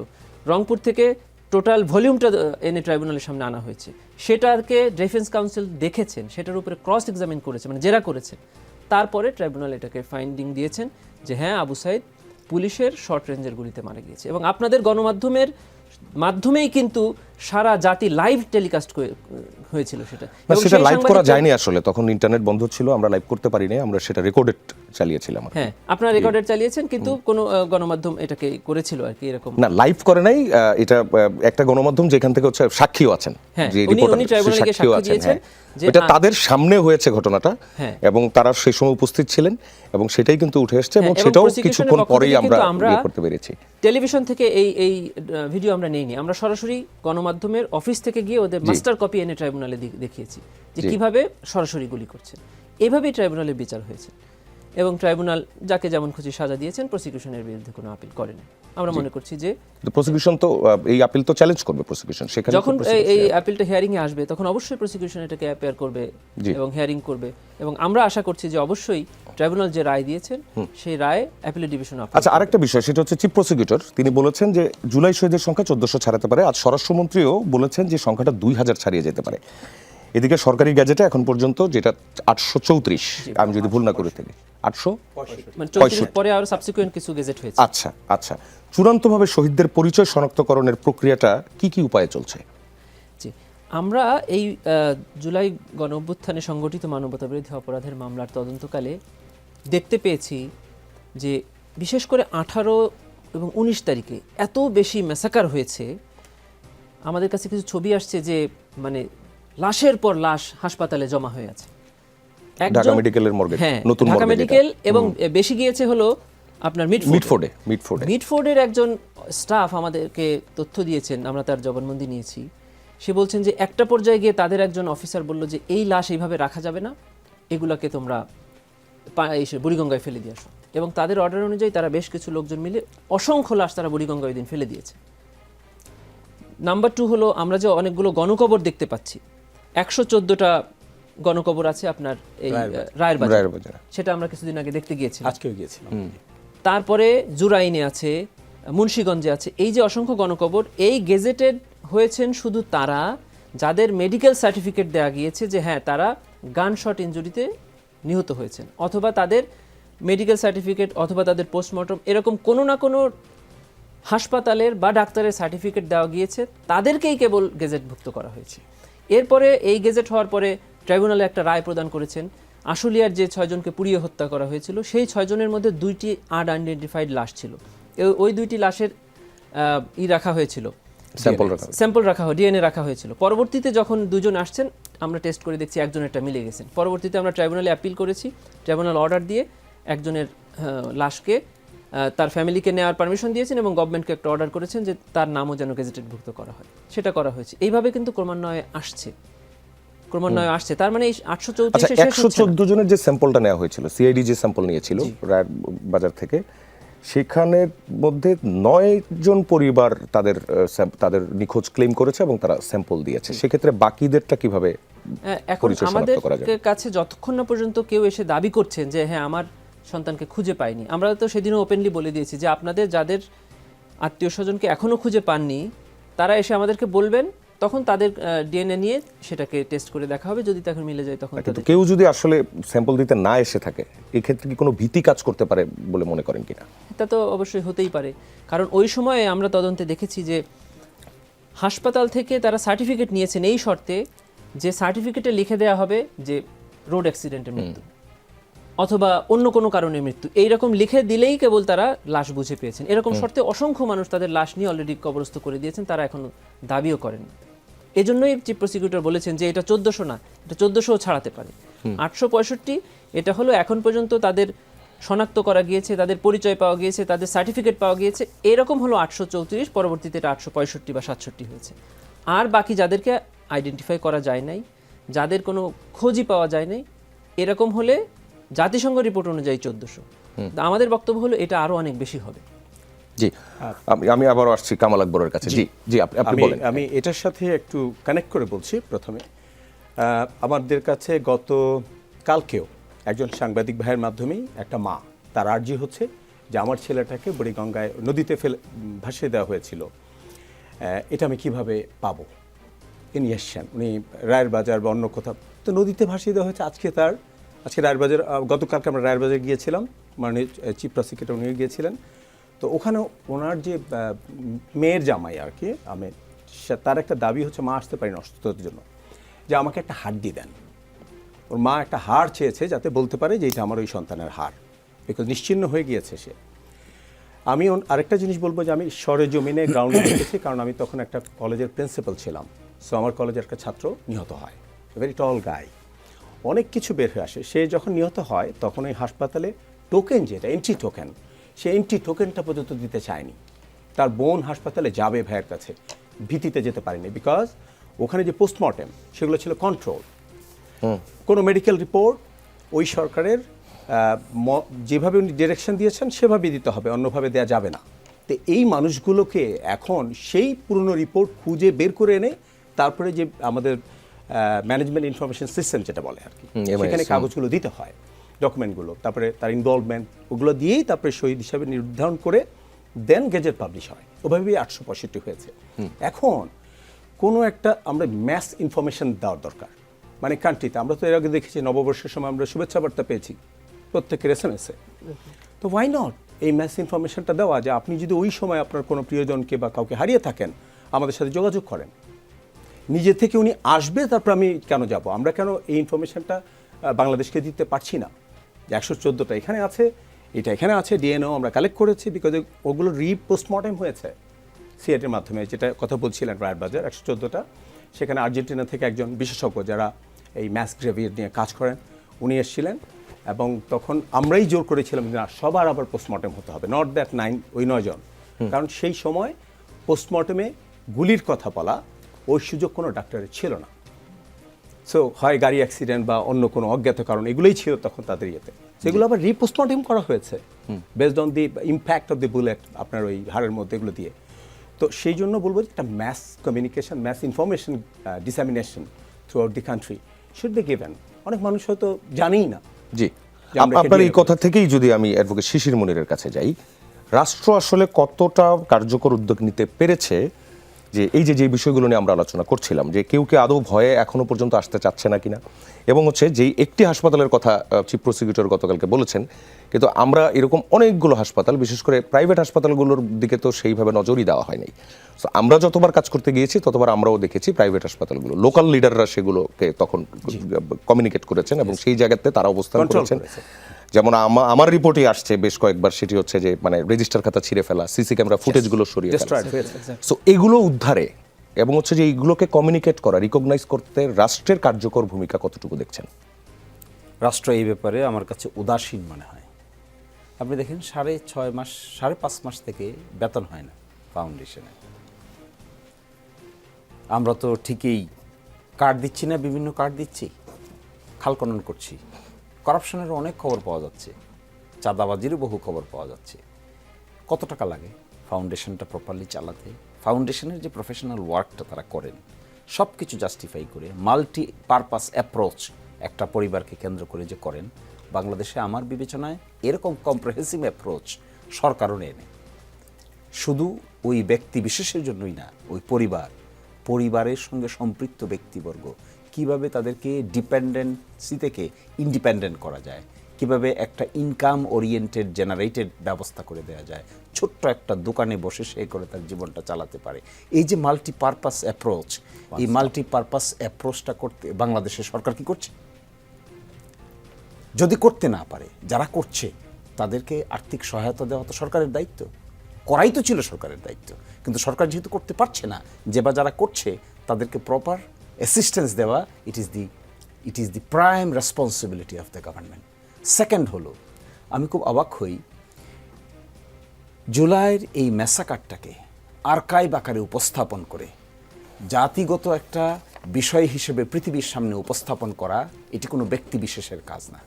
রংপুর থেকে টোটাল ভলিউমটা এনে ট্রাইব্যুনালের সামনে আনা হয়েছে। সেটাকে ডিফেন্স কাউন্সিল দেখেছেন, সেটার উপরে ক্রস এক্সামিন করেছে, মানে জেরা করেছেন। তারপরে ট্রাইব্যুনাল এটাকে ফাইন্ডিং দিয়েছেন যে হ্যাঁ আবু সাঈদ পুলিশের শর্ট রেঞ্জের গুলিতে মারা গিয়েছে। এবং আপনাদের গণমাধ্যমের মাধ্যমেই কিন্তু সারা জাতি লাইভ টেলিকাস্ট হয়েছিল সেটা। সেটা লাইভ করা যায়নি আসলে, তখন ইন্টারনেট বন্ধ ছিল, আমরা লাইভ করতে পারিনি, আমরা সেটা রেকর্ডেড চালিয়েছিলাম আর কি। হ্যাঁ, আপনারা রেকর্ডেড চালিয়েছেন, কিন্তু কোনো গণমাধ্যম এটাকে করেছিল আর কি, এরকম। না, লাইভ করে নাই, এটা একটা গণমাধ্যম যেখান থেকে হচ্ছে সাক্ষীও আছেন, হ্যাঁ, যে উনি রিপোর্টার ট্রাইব্যুনালে গিয়ে সাক্ষীও সাক্ষ্য আছেন। দিয়েছেন হ্যাঁ, যে এটা তাদের সামনে হয়েছে ঘটনাটা, হ্যাঁ। এবং তারা সেই সময় উপস্থিত ছিলেন, এবং সেটাই কিন্তু উঠে এসেছে, এবং হ্যাঁ, এবং সেটাও prosecution-এর কিছুক্ষণ পক্ষ পরেই থেকে আমরা কিন্তু আমরা ইয়ে করতে পেরেছি। টেলিভিশন থেকে এই ভিডিও আমরা নেইনি, আমরা সরাসরি গণমাধ্যমের অফিস থেকে গিয়ে ওদের মাস্টার কপি এনে ট্রাইব্যুনালে দেখিয়েছি যে কিভাবে সরাসরি গুলি করছে। এইভাবেই ট্রাইব্যুনালে বিচার হয়েছে, এবং ট্রাইব্যুনাল যাকে যেমন খুশি সাজা দিয়েছেন, প্রসিকিউশনের বিরুদ্ধে কোনো আপিল করেনি। আমরা মনে করছি যে প্রসিকিউশন তো এই আপিল তো চ্যালেঞ্জ করবে, প্রসিকিউশন সেখানে যখন এই আপিলটা হিয়ারিং এ আসবে তখন অবশ্যই প্রসিকিউশন এটাকে অ্যাপিয়ার করবে এবং হিয়ারিং করবে, এবং আমরা আশা করছি যে অবশ্যই ট্রাইব্যুনাল যে রায় দিয়েছেন সেই রায় অ্যাপিলেট ডিভিশন আপিল। আচ্ছা, আরেকটা বিষয়, সেটা হচ্ছে চিফ প্রসিকিউটর তিনি বলেছেন যে জুলাই শহীদের সংখ্যা 1400 ছাড়াতে পারে। আজ স্বরাষ্ট্রমন্ত্রীও বলেছেন যে সংখ্যাটা 2000 ছাড়িয়ে যেতে পারে। এদিকে সরকারি গ্যাজেটে এখন পর্যন্ত যেটা 834, আমি যদি ভুল না করে থাকি, 865। মানে 34 পরে আর সাবসিকুয়েন্ট কিছু গেজেট হয়েছে। আচ্ছা আচ্ছা, চূড়ান্তভাবে শহীদদের পরিচয় শনাক্তকরণের প্রক্রিয়াটা কি কি উপায়ে চলছে? জি, আমরা এই জুলাই গণঅভ্যুত্থানে সংগঠিত মানবতাবিরোধী অপরাধের মামলার তদন্তকালে দেখতে পেয়েছি যে বিশেষ করে 18 এবং 19 তারিখে এত বেশি ম্যাসাকার হয়েছে। আমাদের কাছে কিছু ছবি আসছে যে মানে লাশের পর লাশ হাসপাতালে জমা হয়ে আছে। ঢাকা মেডিকেলের মর্গে, হ্যাঁ, নতুন ঢাকা মর্গে মেডিকেল, এবং বেশি গিয়েছে হলো আপনার মিডফোর্ডের একজন স্টাফ আমাদেরকে তথ্য দিয়েছেন, আমরা তার জবানবন্দি নিয়েছি। সে বলছেন যে একটা পর্যায়ে গিয়ে তাদের একজন অফিসার বলল যে এই লাশ এইভাবে রাখা যাবে না, এগুলাকে তোমরা বুড়িগঙ্গায় ফেলে দিয়ে আসো, এবং তাদের অর্ডার অনুযায়ী তারা বেশ কিছু লোকজন মিলে অসংখ্য লাশ তারা বুড়িগঙ্গায় ওই দিন ফেলে দিয়েছে। নাম্বার 2 হলো আমরা যে অনেকগুলো গণকবর দেখতে পাচ্ছি, 114টা গণকবর আছে আপনার এই রায়ের বাজার, সেটা আমরা কিছুদিন আগে দেখতে গিয়েছিলাম, আজকেও গিয়েছিলাম। তারপরে জুরাইনে আছে, মুন্সিগঞ্জে আছে। এই যে অসংখ্য গণকবর, এই গেজেটেড হয়েছেন শুধু তারা যাদের মেডিকেল সার্টিফিকেট দেওয়া গিয়েছে যে হ্যাঁ তারা গান শট ইনজুরিতে নিহত হয়েছেন, অথবা তাদের মেডিকেল সার্টিফিকেট অথবা তাদের পোস্টমর্টম এরকম কোনো না কোনো হাসপাতালের বা ডাক্তারের সার্টিফিকেট দেওয়া গিয়েছে, তাদেরকেই কেবল গেজেটভুক্ত করা হয়েছে। এরপরে এই গেজেট হওয়ার পরে ট্রাইব্যুনালে একটা রায় প্রদান করেছেন। আশুলিয়ার যে 6 জনকে পুড়িয়ে হত্যা করা হয়েছিল, সেই 6 জনের মধ্যে 2টি আনআইডেন্টিফাইড লাশ ছিল। ওই 2টি লাশের রাখা হয়েছিল, স্যাম্পল রাখা হয়, ডিএনএ রাখা হয়েছিল। পরবর্তীতে যখন 2 জন আসছেন, আমরা টেস্ট করে দেখছি একজনেরটা মিলে গেছেন। পরবর্তীতে আমরা ট্রাইব্যুনালে অ্যাপিল করেছি, ট্রাইব্যুনাল অর্ডার দিয়ে একজনের লাশকে তার ফ্যামিলিকে নেওয়ার পারমিশন দিয়েছেন, এবং গভর্নমেন্টকে একটা অর্ডার করেছেন যে তার নামও যেন গেজেটেডভুক্ত করা হয়, সেটা করা হয়েছে। এইভাবে কিন্তু ক্রমান্বয়ে আসছে। তার মানে এই 834 শেষ হচ্ছে না। 114 জনের যে স্যাম্পলটা নেওয়া হয়েছিল, সিআইডি যে স্যাম্পল নিয়েছিল রায়ের বাজার থেকে, সেখানের মধ্যে 9 জন পরিবার তাদের নিখোঁজ ক্লেম করেছে এবং তারা স্যাম্পল দিয়েছে। সেক্ষেত্রে বাকিদেরটা কিভাবে এখন আমাদের কাছে যতক্ষণ না পর্যন্ত কেউ এসে দাবি করছেন যে হ্যাঁ আমার সন্তানকে খুঁজে পাইনি, আমরা তো সেদিনও ওপেনলি বলে দিয়েছি যে আপনাদের যাদের আত্মীয় স্বজনকে এখনো খুঁজে পাননি তারা এসে আমাদেরকে বলবেন, তখন তাদের ডিএনএ নিয়ে সেটাকে টেস্ট করে দেখা হবে, যদি তখন মিলে যায় তখন। কিন্তু কেউ যদি আসলে স্যাম্পল দিতে না এসে থাকে, এই ক্ষেত্রে কি কোনো ভীতি কাজ করতে পারে বলে মনে করেন কিনা? এটা তো অবশ্যই হতেই পারে, কারণ ওই সময়ে আমরা তদন্তে দেখেছি যে হাসপাতাল থেকে তারা সার্টিফিকেট নিয়েছেন এই শর্তে যে সার্টিফিকেটে লিখে দেওয়া হবে যে রোড অ্যাক্সিডেন্টের মৃত্যু অথবা অন্য কোনো কারণে মৃত্যু, এইরকম লিখে দিলেই কেবল তারা লাশ বুঝে পেয়েছেন। এরকম শর্তে অসংখ্য মানুষ তাদের লাশ নিয়ে অলরেডি কবরস্থ করে দিয়েছেন, তারা এখনো দাবিও করেন। এজন্যই চিফ প্রসিকিউটর বলেছেন যে এটা 1400 না, এটা 1400 ছাড়াতে পারে। 865 এটা হলো এখন পর্যন্ত তাদের শনাক্ত করা গিয়েছে, তাদের পরিচয় পাওয়া গিয়েছে, তাদের সার্টিফিকেট পাওয়া গিয়েছে, এরকম হলো 834, পরবর্তীতে এটা 865 বা 67 হয়েছে। আর বাকি যাদেরকে আইডেন্টিফাই করা যায় নাই, যাদের কোনো খোঁজই পাওয়া যায় নাই, এরকম হলে জাতিসংঘ রিপোর্ট অনুযায়ী 1400। আমাদের বক্তব্য হলো এটা আরো অনেক বেশি হবে। জি, আমি আবারও আসছি কামাল আকবরের কাছে। জি, আপনি বলেন। আমি এটার সাথে একটু কানেক্ট করে বলছি। প্রথমে আমাদের কাছে গত কালকেও একজন সাংবাদিক ভাইয়ের মাধ্যমেই একটা মা, তার আর্জি হচ্ছে যে আমার ছেলেটাকে বুড়িগঙ্গায় নদীতে ভাসিয়ে দেওয়া হয়েছিল, এটা আমি কিভাবে পাবো। তিনি এসছেন, উনি রায়ের বাজার বা অন্য কোথাও, তো নদীতে ভাসিয়ে দেওয়া হয়েছে। আজকে রায়ের বাজার, গতকালকে আমরা রায়ের বাজার গিয়েছিলাম, মানে চিফ প্রসিকিউটর উনি গিয়েছিলেন। তো ওখানে ওনার যে মেয়ের জামাই আর কি, তার একটা দাবি হচ্ছে মা আসতে পারেন অসুস্থতার জন্য, যে আমাকে একটা হাড্ডি দেন। ওর মা একটা হাড় চেয়েছে যাতে বলতে পারে যে এটা আমার ওই সন্তানের হাড়। বিকজ নিশ্চিহ্ন হয়ে গিয়েছে সে। আমি আরেকটা জিনিস বলবো যে আমি সরেজমিনে গ্রাউন্ডে দেখেছি, কারণ আমি তখন একটা কলেজের প্রিন্সিপাল ছিলাম। সো আমার কলেজের একটা ছাত্র নিহত হয়, ভেরি টল গাই, অনেক কিছু বের হয়ে আসে। সে যখন নিহত হয় তখন ওই হাসপাতালে টোকেন, যেটা এন্ট্রি টোকেন, সে এন্ট্রি টোকেনটা পর্যন্ত দিতে চায়নি। তার বোন হাসপাতালে যাবে ভাইয়ের কাছে, ভীতিতে যেতে পারেনি, বিকজ ওখানে যে পোস্টমর্টেম সেগুলো ছিল কন্ট্রোল। কোনো মেডিকেল রিপোর্ট ওই সরকারের যেভাবে উনি ডিরেকশন দিয়েছেন সেভাবেই দিতে হবে, অন্যভাবে দেওয়া যাবে না। তো এই মানুষগুলোকে এখন সেই পুরনো রিপোর্ট খুঁজে বের করে এনে তারপরে যে আমাদের ম্যানেজমেন্ট ইনফরমেশন সিস্টেম যেটা বলে আর কি, সেখানে কাগজগুলো দিতে হয়, ডকুমেন্টগুলো, তারপরে তার ইনভলভমেন্ট, ওগুলো দিয়েই তারপরে শহীদ হিসাবে নির্ধারণ করে দেন গেজেট পাবলিশ হয়। ওভাবেই 865 হয়েছে। এখন কোনো একটা আমরা ম্যাস ইনফরমেশন দেওয়ার দরকার, মানে কান্ট্রিতে। আমরা তো এর আগে দেখেছি নববর্ষের সময় আমরা শুভেচ্ছা বার্তা পেয়েছি প্রত্যেকের SMS-এ। তো ওয়াই নট এই ম্যাস ইনফরমেশনটা দেওয়া, যে আপনি যদি ওই সময় আপনার কোনো প্রিয়জনকে বা কাউকে হারিয়ে থাকেন, আমাদের সাথে যোগাযোগ করেন। নিজে থেকে উনি আসবে, তারপর আমি কেন যাব? আমরা কেন এই ইনফরমেশনটা বাংলাদেশকে দিতে পারছি না? যে 114টা এখানে আছে, এটা এখানে আছে, ডিএনও আমরা কালেক্ট করেছি, বিকজ ওগুলো পোস্টমর্টেম হয়েছে সিআইটির মাধ্যমে, যেটা কথা বলছিলেন রায়েরবাজার 114টা। সেখানে আর্জেন্টিনা থেকে একজন বিশেষজ্ঞ যারা এই ম্যাস গ্রেভিয়ার নিয়ে কাজ করেন, উনি এসেছিলেন, এবং তখন আমরাই জোর করেছিলাম যে না, সবার আবার পোস্টমর্টেম হতে হবে, নট দ্যাট 9 জন। কারণ সেই সময় পোস্টমর্টেমে গুলির কথা বলা ওই সুযোগ কোনো ডাক্তারের ছিল না। সো হয় গাড়ি অ্যাক্সিডেন্ট বা অন্য কোনো অজ্ঞাত কারণ, এগুলোই ছিল তখন তাদের ইয়েতে। সেগুলো আবার রিপোস্টমর্টেম করা হয়েছে based on the impact of the bullet, আপনার ওই হাড়ের মধ্যে, এগুলো দিয়ে। তো সেই জন্য বলবো যে একটা mass communication, mass information dissemination throughout the country should be given. অনেক মানুষ হয়তো জানেই না। জি, আপনার এই কথা থেকেই যদি আমি অ্যাডভোকেট শিশির মনিরের কাছে যাই, রাষ্ট্র আসলে কতটা কার্যকর উদ্যোগ নিতে পেরেছে যে এই যে বিষয়গুলো নিয়ে আমরা আলোচনা করছিলাম, যে কেউ আদৌ ভয়ে এখনো পর্যন্ত আসতে চাচ্ছে না কিনা, এবং হচ্ছে যেই একটি হাসপাতালের কথা চিফ প্রসিকিউটর গতকালকে বলেছেন, কিন্তু আমরা এরকম অনেকগুলো হাসপাতাল, বিশেষ করে প্রাইভেট হাসপাতালগুলোর দিকে তো সেইভাবে নজরই দেওয়া হয়নি। তো আমরা যতবার কাজ করতে গিয়েছি ততবার আমরাও দেখেছি প্রাইভেট হাসপাতালগুলো, লোকাল লিডাররা সেগুলোকে তখন কমিউনিকেট করেছেন এবং সেই জায়গাতে তারা অবস্থান করেছেন। যেমন আমার রিপোর্টে আসছে বেশ কয়েকবার, সেটি হচ্ছে যে মানে রেজিস্টার খাতা ছিঁড়ে ফেলা, সিসি ক্যামেরা ফুটেজগুলো সরিয়ে ফেলা। সো এগুলো উদ্ধারে এবং হচ্ছে যে এইগুলোকে কমিউনিকেট করা, রিকগনাইজ করতে রাষ্ট্রের কার্যকর ভূমিকা কতটুকু দেখছেন? রাষ্ট্র এই ব্যাপারে আমার কাছে উদাসীন মনে হয়। আপনি দেখেন 6.5 মাস, 5.5 মাস থেকে বেতন হয় না ফাউন্ডেশনে। আমরা তো ঠিকই কার্ড দিচ্ছি না, বিভিন্ন কার্ড দিচ্ছি, খালখনন করছি, করাপশনের অনেক খবর পাওয়া যাচ্ছে, চাঁদাবাজিরও বহু খবর পাওয়া যাচ্ছে। কত টাকা লাগে ফাউন্ডেশনটা প্রপারলি চালাতে? ফাউন্ডেশনের যে প্রফেশনাল ওয়ার্কটা তারা করেন, সব কিছু জাস্টিফাই করে মাল্টি পারপাস অ্যাপ্রোচ একটা পরিবারকে কেন্দ্র করে যে করেন, বাংলাদেশে আমার বিবেচনায় এরকম কম্প্রিহেন্সিভ অ্যাপ্রোচ সরকারও নেয়। শুধু ওই ব্যক্তি বিশেষের জন্যই না, ওই পরিবারের সঙ্গে সম্পৃক্ত ব্যক্তিবর্গ কিভাবে তাদেরকে ডিপেন্ডেন্সি থেকে ইন্ডিপেন্ডেন্ট করা যায়, কিভাবে একটা ইনকাম ওরিয়েন্টেড জেনারেটেড ব্যবস্থা করে দেওয়া যায়, ছোট্ট একটা দোকানে বসে সে করে তার জীবনটা চালাতে পারে। এই যে মাল্টিপারপাস অ্যাপ্রোচ, এই মাল্টিপারপাস অ্যাপ্রোচটা করতে বাংলাদেশের সরকার কি করছে? যদি করতে না পারে, যারা করছে তাদেরকে আর্থিক সহায়তা দেওয়া তো সরকারের দায়িত্ব, করাই তো ছিল সরকারের দায়িত্ব। কিন্তু সরকার যেহেতু করতে পারছে না, যে বা যারা করছে তাদেরকে প্রপার অ্যাসিস্ট্যান্স দেওয়া, it is the prime responsibility of the government. Second হলো, আমি খুব অবাক হই জুলাইয়ের এই ম্যাসাকারটাকে আর্কাইভ আকারে উপস্থাপন করে জাতিগত একটা বিষয় হিসেবে পৃথিবীর সামনে উপস্থাপন করা, এটি কোনো ব্যক্তি বিশেষের কাজ না,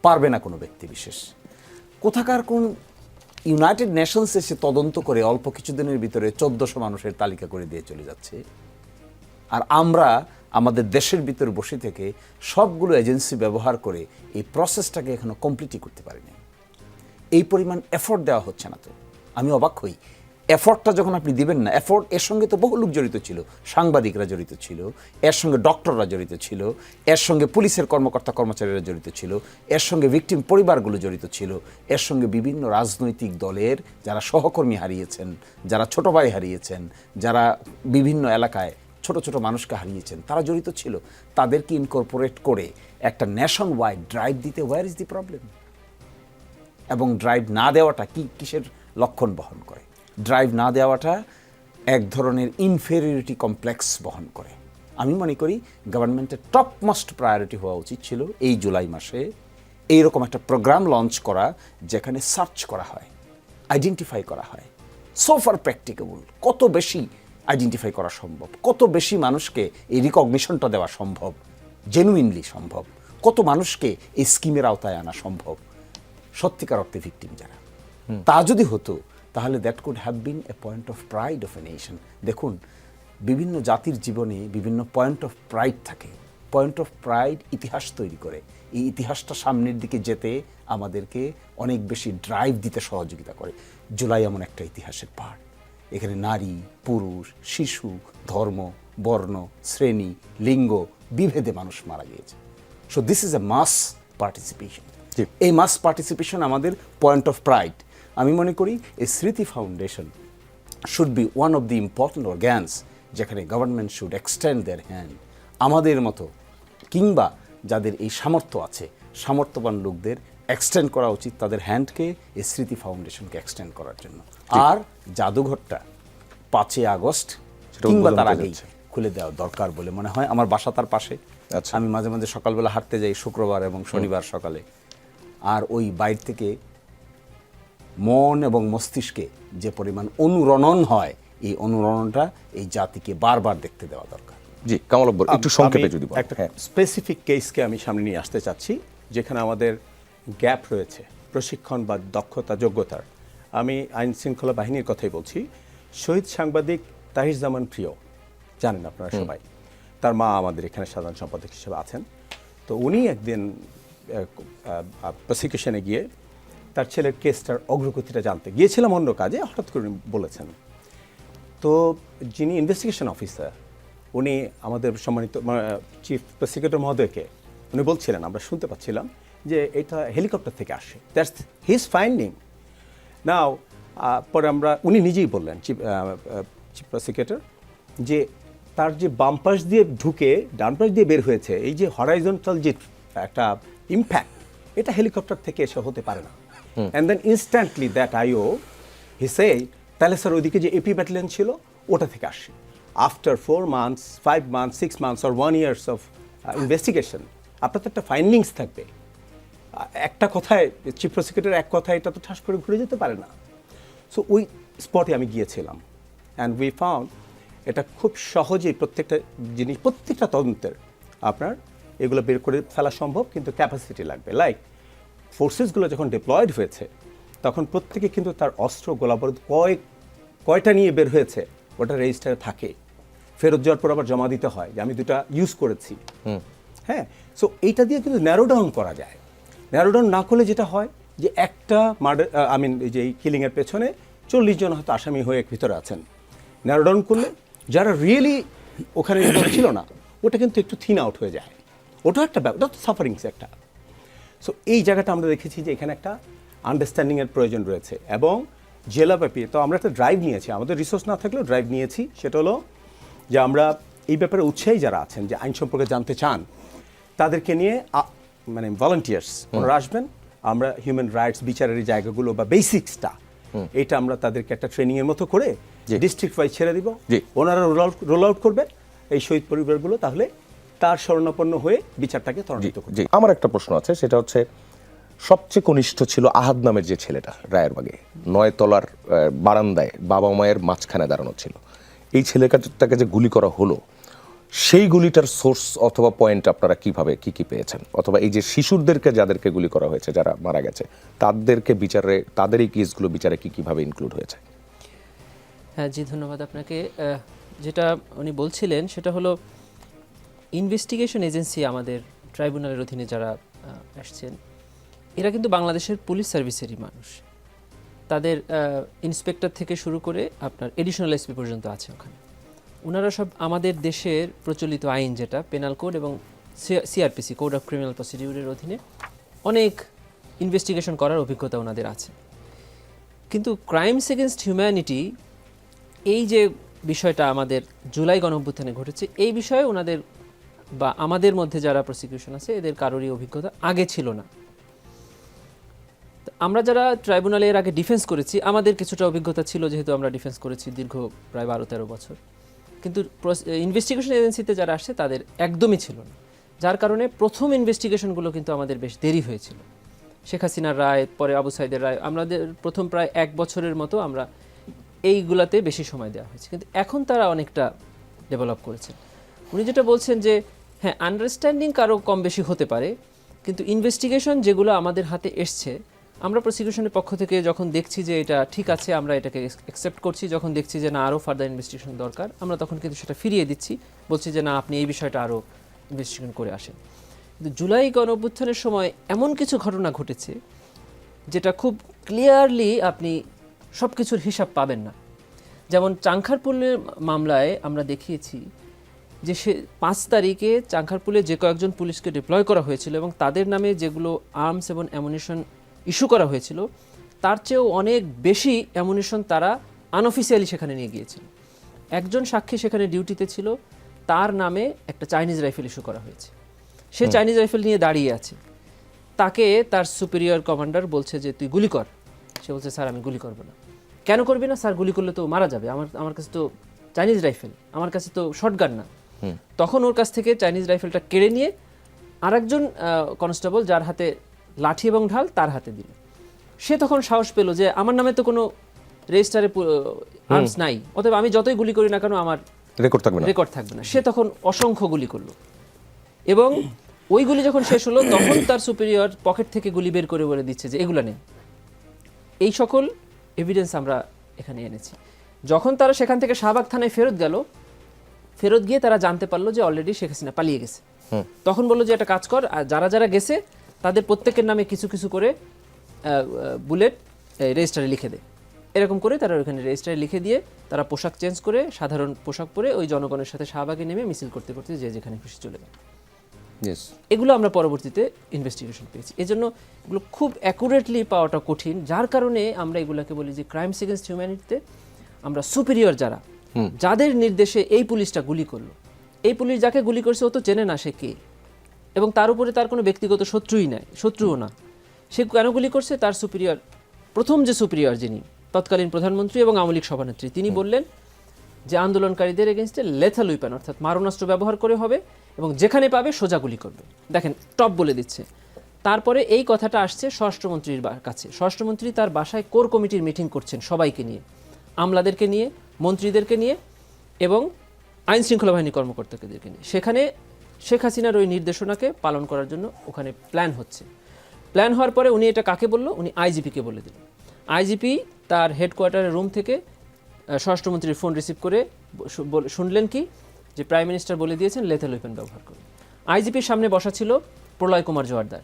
পারবে না কোনো ব্যক্তি বিশেষ। কোথাকার কোন ইউনাইটেড নেশনস এসে তদন্ত করে অল্প কিছুদিনের ভিতরে 1400 মানুষের তালিকা করে দিয়ে চলে যাচ্ছে, আর আমরা আমাদের দেশের ভিতর বসে থেকে সবগুলো এজেন্সি ব্যবহার করে এই প্রসেসটাকে এখনো কমপ্লিটই করতে পারিনি। এই পরিমাণ এফোর্ট দেওয়া হচ্ছে না। তো আমি অবাক হই, এফোর্টটা যখন আপনি দিবেন না, এর সঙ্গে তো বহু লোক জড়িত ছিল, সাংবাদিকরা জড়িত ছিল, এর সঙ্গে ডক্টররা জড়িত ছিল, এর সঙ্গে পুলিশের কর্মকর্তা কর্মচারীরা জড়িত ছিল, এর সঙ্গে ভিকটিম পরিবারগুলো জড়িত ছিল, এর সঙ্গে বিভিন্ন রাজনৈতিক দলের যারা সহকর্মী হারিয়েছেন, যারা ছোট ভাই হারিয়েছেন, যারা বিভিন্ন এলাকায় ছোট ছোট মানুষকে হারিয়েছেন, তারা জড়িত ছিল। তাদেরকে ইনকর্পোরেট করে একটা ন্যাশন ওয়াইড ড্রাইভ দিতে, ওয়্যার ইজ দি প্রবলেম? এবং ড্রাইভ না দেওয়াটা কিসের লক্ষণ বহন করে? ড্রাইভ না দেওয়াটা এক ধরনের ইনফেরিয়রিটি কমপ্লেক্স বহন করে। আমি মনে করি গভর্নমেন্টের টপ মোস্ট প্রায়োরিটি হওয়া উচিত ছিল এই জুলাই মাসে এইরকম একটা প্রোগ্রাম লঞ্চ করা, যেখানে সার্চ করা হয়, আইডেন্টিফাই করা হয়, সো ফার প্র্যাকটিকেবল, কত বেশি আইডেন্টিফাই করা সম্ভব, কত বেশি মানুষকে এই রিকগনিশনটা দেওয়া সম্ভব, জেনুইনলি সম্ভব, কত মানুষকে এই স্কিমের আওতায় আনা সম্ভব, সত্যিকার অর্থে ভিকটিম যারা। তা যদি হতো তাহলে that could have been A point of pride of a nation. দেখুন, বিভিন্ন জাতির জীবনে বিভিন্ন পয়েন্ট অফ প্রাইড থাকে। পয়েন্ট অফ প্রাইড ইতিহাস তৈরি করে। এই ইতিহাসটা সামনের দিকে যেতে আমাদেরকে অনেক বেশি ড্রাইভ দিতে সহযোগিতা করে। জুলাই এমন একটা ইতিহাসের পার্ট। এখানে নারী, পুরুষ, শিশু, ধর্ম, বর্ণ, শ্রেণী, লিঙ্গ বিভেদে মানুষ মারা গিয়েছে। So this is a mass participation. এই মাস পার্টিসিপেশন আমাদের পয়েন্ট অফ প্রাইড। আমি মনে করি এই স্মৃতি foundation should be one of the important organs, যেখানে government should extend their hand. আমাদের মতো কিংবা যাদের এই সামর্থ্য আছে, সামর্থ্যবান লোকদের এক্সটেন্ড করা উচিত তাদের হ্যান্ডকে এই স্মৃতি ফাউন্ডেশনকে এক্সটেন্ড করার জন্য। আর জাদুঘরটা 5 আগস্ট কিংবা তার আগেই খুলে দেওয়া দরকার বলে মনে হয়। আমার বাসা তার পাশে। আমি মাঝে মাঝে সকালবেলা হাঁটতে যাই শুক্রবার এবং শনিবার সকালে। আর ওই বাইর থেকে মন এবং মস্তিষ্কে যে পরিমাণ অনুরণন হয়, এই অনুরণনটা এই জাতিকে বারবার দেখতে দেওয়া দরকার। জি, কামাল আকবর, একটু সংক্ষেপে যদি বলেন। একটা স্পেসিফিক কেসকে আমি সামনে নিয়ে আসতে চাচ্ছি, যেখানে আমাদের গ্যাপ রয়েছে প্রশিক্ষণ বা দক্ষতা যোগ্যতার। আমি আইন শৃঙ্খলা বাহিনীর কথাই বলছি। শহীদ সাংবাদিক তাহির জামান প্রিয়, জানেন আপনারা সবাই, তার মা আমাদের এখানে সাধারণ সম্পাদক হিসেবে আছেন। তো উনি একদিন প্রসিকিউশনে গিয়ে তার ছেলের কেসটার অগ্রগতিটা জানতে গিয়েছিলাম অন্য কাজে, হঠাৎ করে বলেছেন। তো যিনি ইনভেস্টিগেশন অফিসার, উনি আমাদের সম্মানিত চিফ প্রসিকিউটর মহোদয়কে উনি বলছিলেন, আমরা শুনতে পাচ্ছিলাম যে এটা হেলিকপ্টার থেকে আসে। That's his finding. নাও পরে উনি নিজেই বললেন, চিফ প্রসিকিউটর, যে তার যে বাম পাশ দিয়ে ঢুকে ডান পাশ দিয়ে বের হয়েছে, এই যে হরাইজন্টাল যে একটা ইম্প্যাক্ট, এটা হেলিকপ্টার থেকে এসে হতে পারে না। And then instantly that IO he said, তাহলে স্যার ওইদিকে যে এপি ব্যাটালিয়ন ছিল ওটা থেকে আসে। After 4 months, 5 months, 6 months or 1 year of investigation, আপনার তো একটা ফাইন্ডিংস থাকবে। একটা কথায় চিফ প্রসিকিউটর এক কথায় এটা তো ঠাস করে ঘুরে যেতে পারে না। সো ওই স্পটে আমি গিয়েছিলাম, অ্যান্ড উই ফাউন্ড এটা খুব সহজেই প্রত্যেকটা জিনিস, প্রত্যেকটা তদন্তের আপনার এগুলো বের করে ফেলা সম্ভব, কিন্তু ক্যাপাসিটি লাগবে। লাইক ফোর্সেসগুলো যখন ডিপ্লয়েড হয়েছে তখন প্রত্যেকে কিন্তু তার অস্ত্র গোলাবারুদ কয়টা নিয়ে বের হয়েছে ওটা রেজিস্টারে থাকে। ফেরত যাওয়ার পর আবার জমা দিতে হয় যে আমি 2টা ইউজ করেছি। হ্যাঁ, সো এইটা দিয়ে কিন্তু ন্যারো ডাউন করা যায়। ন্যারো ডাউন না করলে যেটা হয় যে একটা মার্ডার, যে এই কিলিংয়ের পেছনে 40 জন হয়তো আসামি হয়ে ভিতরে আছেন। ন্যারো ডাউন করলে যারা রিয়েলি ওখানে ছিল না, ওটা কিন্তু একটু থিন আউট হয়ে যায়। ওটা একটা ওটা তো সাফারিংস একটা। সো এই জায়গাটা আমরা দেখেছি যে এখানে একটা আন্ডারস্ট্যান্ডিংয়ের প্রয়োজন রয়েছে। এবং জেলাব্যাপী তো আমরা একটা ড্রাইভ নিয়েছি, আমাদের রিসোর্স না থাকলেও ড্রাইভ নিয়েছি। সেটা হলো যে আমরা এই ব্যাপারে উৎসাহী যারা আছেন, যে আইন সম্পর্কে জানতে চান, তাদেরকে নিয়ে মানে ভলান্টিয়ার্স ওনারা আসবেন। আমরা হিউম্যান রাইটস বিচারের এই জায়গাগুলো বা বেসিক্সটা, এটা আমরা তাদেরকে একটা ট্রেনিংয়ের মতো করে ডিস্ট্রিক্ট ওয়াইজ ছেড়ে দিব। ওনারা রোল আউট করবেন এই শহীদ পরিবারগুলো, তাহলে তার শরণাপন্ন হয়ে বিচারটাকে ত্বরান্বিত করবে। আমার একটা প্রশ্ন আছে, সেটা হচ্ছে সবচেয়ে কনিষ্ঠ ছিল আহাদ নামের যে ছেলেটা, রায়েরবাগে 9 তলার বারান্দায় বাবা মায়ের মাঝখানে দাঁড়ানো ছিল। এই ছেলেটাকে যে গুলি করা হলো, সেই গুলিটার সোর্স অথবা পয়েন্ট আপনারা কিভাবে কি পেয়েছেন, অথবা এই যে শিশুদেরকে যাদেরকে গুলি করা হয়েছে, যারা মারা গেছে, তাদেরকে বিচারে, তাদের এই কেসগুলো বিচারে কিভাবে ইনক্লুড হয়েছে? হ্যাঁ জি, ধন্যবাদ আপনাকে। যেটা উনি বলছিলেন সেটা হলো ইনভেস্টিগেশন এজেন্সি, আমাদের ট্রাইব্যুনালের অধীনে যারা আসছেন, এরা কিন্তু বাংলাদেশের পুলিশ সার্ভিসেরই মানুষ। তাদের ইন্সপেক্টর থেকে শুরু করে আপনার এডিশনাল এসপি পর্যন্ত আছে ওখানে। ওনারা সব আমাদের দেশের প্রচলিত আইন, যেটা পেনাল কোড এবং সিআরপিসি, কোড অফ ক্রিমিনাল প্রসিডিউরের অধীনে অনেক ইনভেস্টিগেশন করার অভিজ্ঞতা ওনাদের আছে। কিন্তু ক্রাইমস এগেনস্ট হিউম্যানিটি, এই যে বিষয়টা আমাদের জুলাই গণঅভ্যুত্থানে ঘটেছে, এই বিষয়ে ওনাদের বা আমাদের মধ্যে যারা প্রসিকিউশন আছে, এদের কারোরই অভিজ্ঞতা আগে ছিল না। আমরা যারা ট্রাইব্যুনালে এর আগে ডিফেন্স করেছি আমাদের কিছুটা অভিজ্ঞতা ছিল, যেহেতু আমরা ডিফেন্স করেছি দীর্ঘ প্রায় 12-13 বছর, কিন্তু ইনভেস্টিগেশন এজেন্সিতে যারা আসছে তাদের একদমই ছিল না, যার কারণে প্রথম ইনভেস্টিগেশনগুলো কিন্তু আমাদের বেশ দেরি হয়েছিল। শেখ হাসিনার রায়, পরে আবু সাইদের রায়, আমাদের প্রথম প্রায় 1 বছরের মতো আমরা এইগুলাতে বেশি সময় দেওয়া হয়েছে, কিন্তু এখন তারা অনেকটা ডেভেলপ করেছেন। উনি যেটা বলছেন যে হ্যাঁ, আন্ডারস্ট্যান্ডিং কারো কম বেশি হতে পারে, কিন্তু ইনভেস্টিগেশন যেগুলো আমাদের হাতে এসছে, আমরা প্রসিকিউশনের পক্ষ থেকে যখন দেখছি যে এটা ঠিক আছে, আমরা এটাকে অ্যাকসেপ্ট করছি, যখন দেখছি যে না আরও ফার্দার ইনভেস্টিগেশন দরকার, আমরা তখন কিন্তু সেটা ফিরিয়ে দিচ্ছি, বলছি যে না আপনি এই বিষয়টা আরও ইনভেস্টিগেশন করে আসেন। কিন্তু জুলাই গণঅভ্যুত্থানের সময় এমন কিছু ঘটনা ঘটেছে যেটা খুব ক্লিয়ারলি আপনি সব কিছুর হিসাব পাবেন না। যেমন চাংখারপুলের মামলায় আমরা দেখিয়েছি যে সে 5 তারিখে চাংখারপুলে যে কয়েকজন পুলিশকে ডিপ্লয় করা হয়েছিল এবং তাদের নামে যেগুলো আর্মস এবং অ্যামুনিশন ইস্যু করা হয়েছিল, তার চেয়েও অনেক বেশি অ্যামুনিশন তারা আনঅফিসিয়ালি সেখানে নিয়ে গিয়েছিল। একজন সাক্ষী সেখানে ডিউটিতে ছিল, তার নামে একটা চাইনিজ রাইফেল ইস্যু করা হয়েছে, সে চাইনিজ রাইফেল নিয়ে দাঁড়িয়ে আছে, তাকে তার সুপিরিয়র কমান্ডার বলছে যে তুই গুলি কর, সে বলছে স্যার আমি গুলি করব না। কেন করবি না? স্যার গুলি করলে তো মারা যাবে, আমার কাছে তো চাইনিজ রাইফেল, আমার কাছে তো শটগান না। তখন ওর কাছ থেকে চাইনিজ রাইফেলটা কেড়ে নিয়ে আরেকজন কনস্টেবল যার হাতে লাঠি এবং ঢাল তার হাতে দিল। সে তখন সাহস পেল যে আমার নামে তো কোনো রেজিস্টারে আর্মস নাই, অতএব আমি যতই গুলি করি না কেন আমার রেকর্ড থাকবে না। সে তখন অসংখ্য গুলি করলো এবং ওই গুলি যখন শেষ হলো তখন তার সুপিরিয়র পকেট থেকে গুলি বের করে বলে দিচ্ছে যে এগুলা নেই। এই সকল এভিডেন্স আমরা এখানে এনেছি। যখন তারা সেখান থেকে শাহবাগ থানায় ফেরত গিয়ে তারা জানতে পারলো যে অলরেডি শেখ হাসিনা পালিয়ে গেছে। তখন বললো যে একটা কাজ কর, আর যারা যারা গেছে তাদের প্রত্যেকের নামে কিছু কিছু করে বুলেট রেজিস্টারে লিখে দে। এরকম করে তারা ওইখানে রেজিস্টারে লিখে দিয়ে তারা পোশাক চেঞ্জ করে সাধারণ পোশাক পরে ওই জনগণের সাথে শাহবাগে নেমে মিছিল করতে করতে যে যেখানে খুশি চলে গেল। এগুলো আমরা পরবর্তীতে ইনভেস্টিগেশন পেয়েছি। এজন্য এগুলো খুব অ্যাকুরেটলি পাওয়াটা কঠিন, যার কারণে আমরা এগুলোকে বলি যে ক্রাইমস এগেইনস্ট হিউম্যানিটিতে আমরা সুপিরিয়র যাদের নির্দেশে এই পুলিশটা গুলি করলো, এই পুলিশ যাকে গুলি করছে ও তো চেনে না সে কে, এবং তার উপরে তার কোনো ব্যক্তিগত শত্রুও না, সে কেন গুলি করছে তার সুপিরিয়র, প্রথম যে সুপিরিয়র যিনি তৎকালীন প্রধানমন্ত্রী এবং আওয়ামী লীগ সভানেত্রী, তিনি বললেন যে আন্দোলনকারীদের এগেইনস্টে লেথাল উইপন অর্থাৎ মারণাস্ত্র ব্যবহার করে হবে এবং যেখানে পাবে সোজা গুলি করবে। দেখেন টপ বলে দিচ্ছে। তারপরে এই কথাটা আসছে স্বরাষ্ট্রমন্ত্রীর কাছে। স্বরাষ্ট্রমন্ত্রী তার বাসায় কোর কমিটির মিটিং করছেন সবাইকে নিয়ে, আমলাদেরকে নিয়ে, মন্ত্রীদেরকে নিয়ে এবং আইন শৃঙ্খলা বাহিনী কর্মকর্তাদেরকে নিয়ে। সেখানে শেখ হাসিনার ওই নির্দেশনাকে পালন করার জন্য ওখানে প্ল্যান হচ্ছে। প্ল্যান হওয়ার পরে উনি এটা কাকে বলল? উনি আইজিপিকে বলে দিলেন। আইজিপি তার হেডকোয়ার্টারের রুম থেকে স্বরাষ্ট্রমন্ত্রীর ফোন রিসিভ করে শুনলেন কি যে প্রাইম মিনিস্টার বলে দিয়েছেন লেথাল ওয়েপন ব্যবহার করুন। আইজিপির সামনে বসা ছিল প্রলয় কুমার জোয়ারদার,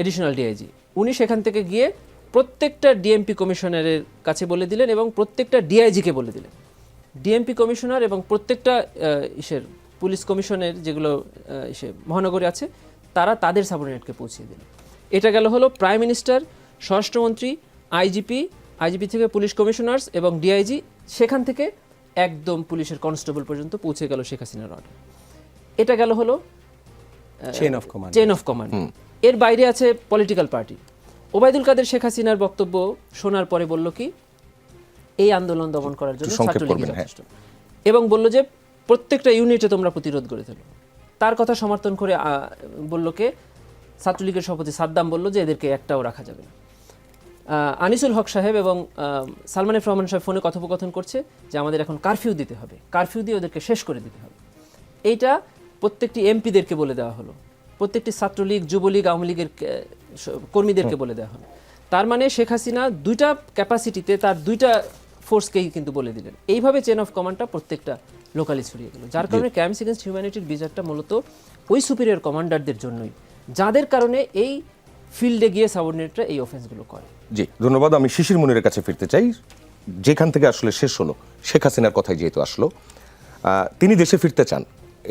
এডিশনাল ডিআইজি। উনি সেখান থেকে গিয়ে প্রত্যেকটা ডিএমপি কমিশনারের কাছে বলে দিলেন এবং প্রত্যেকটা ডিআইজিকে বলে দিলেন। ডিএমপি কমিশনার এবং প্রত্যেকটা পুলিশ কমিশনের যেগুলো মহানগরে আছে তারা তাদের সাবঅর্ডিনেটকে পৌঁছিয়ে দিলেন। এটা গেল হলো প্রাইম মিনিস্টার, স্বরাষ্ট্রমন্ত্রী, আইজিপি থেকে পুলিশ কমিশনার্স এবং ডিআইজি, সেখান থেকে একদম পুলিশের কনস্টেবল পর্যন্ত পৌঁছে গেল শেখ হাসিনার অর্ডার। এটা গেল হলো চেইন অফ কমান্ড। এর বাইরে আছে পলিটিক্যাল পার্টি। ওবায়দুল কাদের শেখ হাসিনার বক্তব্য শোনার পরে বলল কি এই আন্দোলন দমন করার জন্য ছাত্রলীগই যথেষ্ট, এবং বলল যে প্রত্যেকটা ইউনিটে তোমরা প্রতিরোধ করে তোলো। তার কথা সমর্থন করে বলল কে ছাত্রলীগের সভাপতি সাদ্দাম বলল যে এদেরকে একটাও রাখা যাবে না। আনিসুল হক সাহেব এবং সালমান এফ রহমান সাহেব ফোনে কথোপকথন করছে যে আমাদের এখন কারফিউ দিতে হবে, কারফিউ দিয়ে ওদেরকে শেষ করে দিতে হবে। এইটা প্রত্যেকটি এমপিদেরকে বলে দেওয়া হলো, প্রত্যেকটি ছাত্রলীগ, যুবলীগ, আওয়ামী লীগের কর্মীদেরকে বলে দেওয়া হলো। তার মানে শেখ হাসিনা দুইটা ক্যাপাসিটিতে তার দুইটা ফোর্সকেই কিন্তু বলে দিলেন। এইভাবে চেন অফ কমান্ডটা প্রত্যেকটা লোকালি ছড়িয়ে গেল, যার কারণে ক্রাইমস এগেইনস্ট হিউম্যানিটির বিচারটা মূলত ওই সুপিরিয়র কমান্ডারদের জন্যই, যাদের কারণে এই ফিল্ডে গিয়ে সাবঅর্ডিনেটরা এই অফেন্সগুলো করে। জি ধন্যবাদ। আমি শিশির মুনিরের কাছে ফিরতে চাই, যেখান থেকে আসলে শেষ হলো শেখ হাসিনার কথাই যেহেতু আসলো, তিনি দেশে ফিরতে চান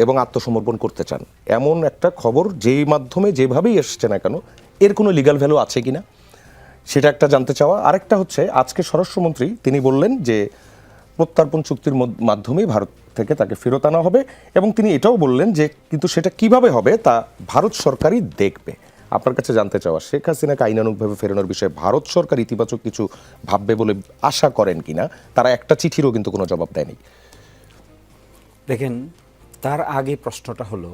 এবং আত্মসমর্পণ করতে চান, এমন একটা খবর যেই মাধ্যমে যেভাবেই এসছে না কেন এর কোনো লিগ্যাল ভ্যালু আছে কিনা সেটা একটা জানতে চাওয়া। আরেকটা হচ্ছে আজকে স্বরাষ্ট্রমন্ত্রী তিনি বললেন যে প্রত্যর্পণ চুক্তির মাধ্যমেই ভারত থেকে তাকে ফেরত আনা হবে, এবং তিনি এটাও বললেন যে কিন্তু সেটা কিভাবে হবে তা ভারত সরকারই দেখবে। আপনার কাছে জানতে চাওয়া, শেখ হাসিনাকে আইনানুগভাবে ফেরানোর বিষয়ে ভারত সরকার ইতিবাচক কিছু ভাববে বলে আশা করেন কিনা? তারা একটা চিঠিরও কিন্তু কোনো জবাব দেয়নি। দেখেন, তার আগে প্রশ্নটা হলো,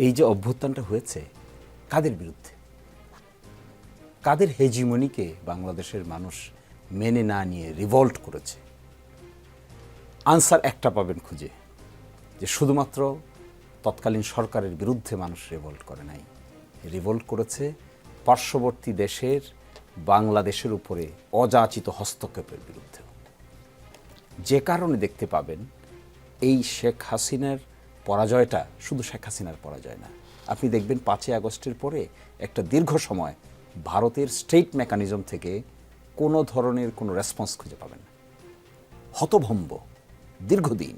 এই যে অভ্যুত্থানটা হয়েছে কাদের বিরুদ্ধে, কাদের হেজিমনিকে বাংলাদেশের মানুষ মেনে না নিয়ে রিভল্ট করেছে? আনসার একটা পাবেন খুঁজে, যে শুধুমাত্র তৎকালীন সরকারের বিরুদ্ধে মানুষ রিভল্ট করে নাই, রিভল্ট করেছে পার্শ্ববর্তী দেশের বাংলাদেশের উপরে অযাচিত হস্তক্ষেপের বিরুদ্ধে। যে কারণে দেখতে পাবেন এই শেখ হাসিনার পরাজয়টা শুধু শেখ হাসিনার পরাজয় না। আপনি দেখবেন 5ই আগস্টের পরে একটা দীর্ঘ সময় ভারতের স্টেট মেকানিজম থেকে কোনো ধরনের কোনো রেসপন্স খুঁজে পাবেন না। হতভম্ব দীর্ঘদিন।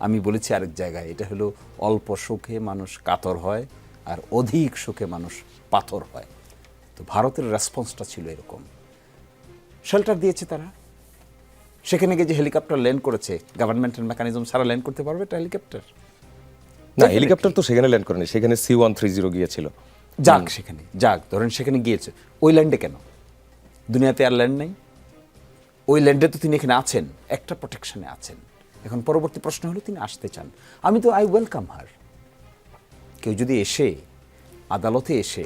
আমি বলেছি আরেক জায়গায়, এটা হলো অল্প সুখে মানুষ কাতর হয় আর অধিক সুখে মানুষ পাথর হয়। তো ভারতের রেসপন্সটা ছিল এরকম। শেল্টার দিয়েছে তারা, সেখানে গিয়ে যে হেলিকপ্টার ল্যান্ড করেছে, গভর্নমেন্টের মেকানিজম ছাড়া ল্যান্ড করতে পারবে এটা হেলিকপ্টার? না, হেলিকপ্টার তো সেখানে ল্যান্ড করেনি, সেখানে C-130 গিয়েছিল। যাক, সেখানে যাক, ধরেন সেখানে গিয়েছে, ওই ল্যান্ডে কেন? দুনিয়াতে আর ল্যান্ড নেই? ওই ল্যান্ডে তো তিনি এখানে আছেন, একটা প্রোটেকশনে আছেন। এখন পরবর্তী প্রশ্ন হলো তিনি আসতে চান, আমি তো আই ওয়েলকাম হার। কেউ যদি এসে আদালতে এসে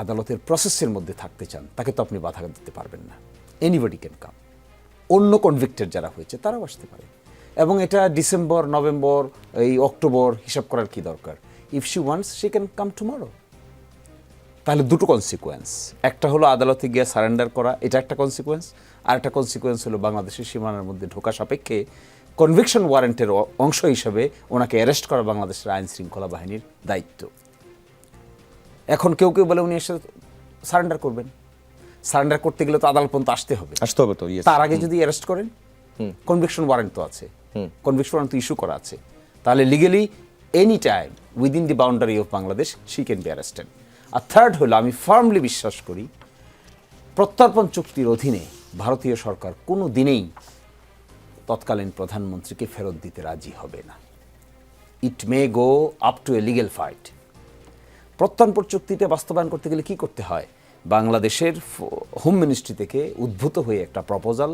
আদালতের প্রসেসের মধ্যে থাকতে চান, তাকে তো আপনি বাধা দিতে পারবেন না। Anybody can come. অন্য কনভিক্টেড যারা হয়েছে তারাও আসতে পারে। এবং এটা ডিসেম্বর, নভেম্বর, এই অক্টোবর হিসাব করার কি দরকার? If she wants she can come tomorrow. তাহলে দুটো কনসিকুয়েন্স, একটা হলো আদালতে গিয়ে সারেন্ডার করা, এটা একটা কনসিকুয়েন্স, আর একটা কনসিকুয়েন্স হলো বাংলাদেশের সীমানার মধ্যে ঢোকা সাপেক্ষে কনভিকশন ওয়ারেন্টের অংশ হিসেবে ওনাকে অ্যারেস্ট করা বাংলাদেশের আইন শৃঙ্খলা বাহিনীর দায়িত্ব। এখন কেউ কেউ বলে উনি এসে সারেন্ডার করবেন। সারেন্ডার করতে গেলে তো আদালত পর্যন্ত আসতে হবে তো। তার আগে যদি অ্যারেস্ট করেন, কনভিকশন ওয়ারেন্ট তো আছে, কনভিকশন ওয়ারেন্ট তো ইস্যু করা আছে, তাহলে legally any time within the boundary of Bangladesh she can be arrested. আর থার্ড হলো, আমি ফার্মলি বিশ্বাস করি প্রত্যর্পণ চুক্তির অধীনে ভারতীয় সরকার কোনো দিনেই তৎকালীন প্রধানমন্ত্রীকে ফেরত দিতে রাজি হবে না। It may go up to a legal fight. প্রত্যর্পণ চুক্তিটা বাস্তবায়ন করতে গেলে কি করতে হয়? বাংলাদেশের হোম মিনিস্ট্রি থেকে উদ্ভূত হয়ে একটা প্রপোজাল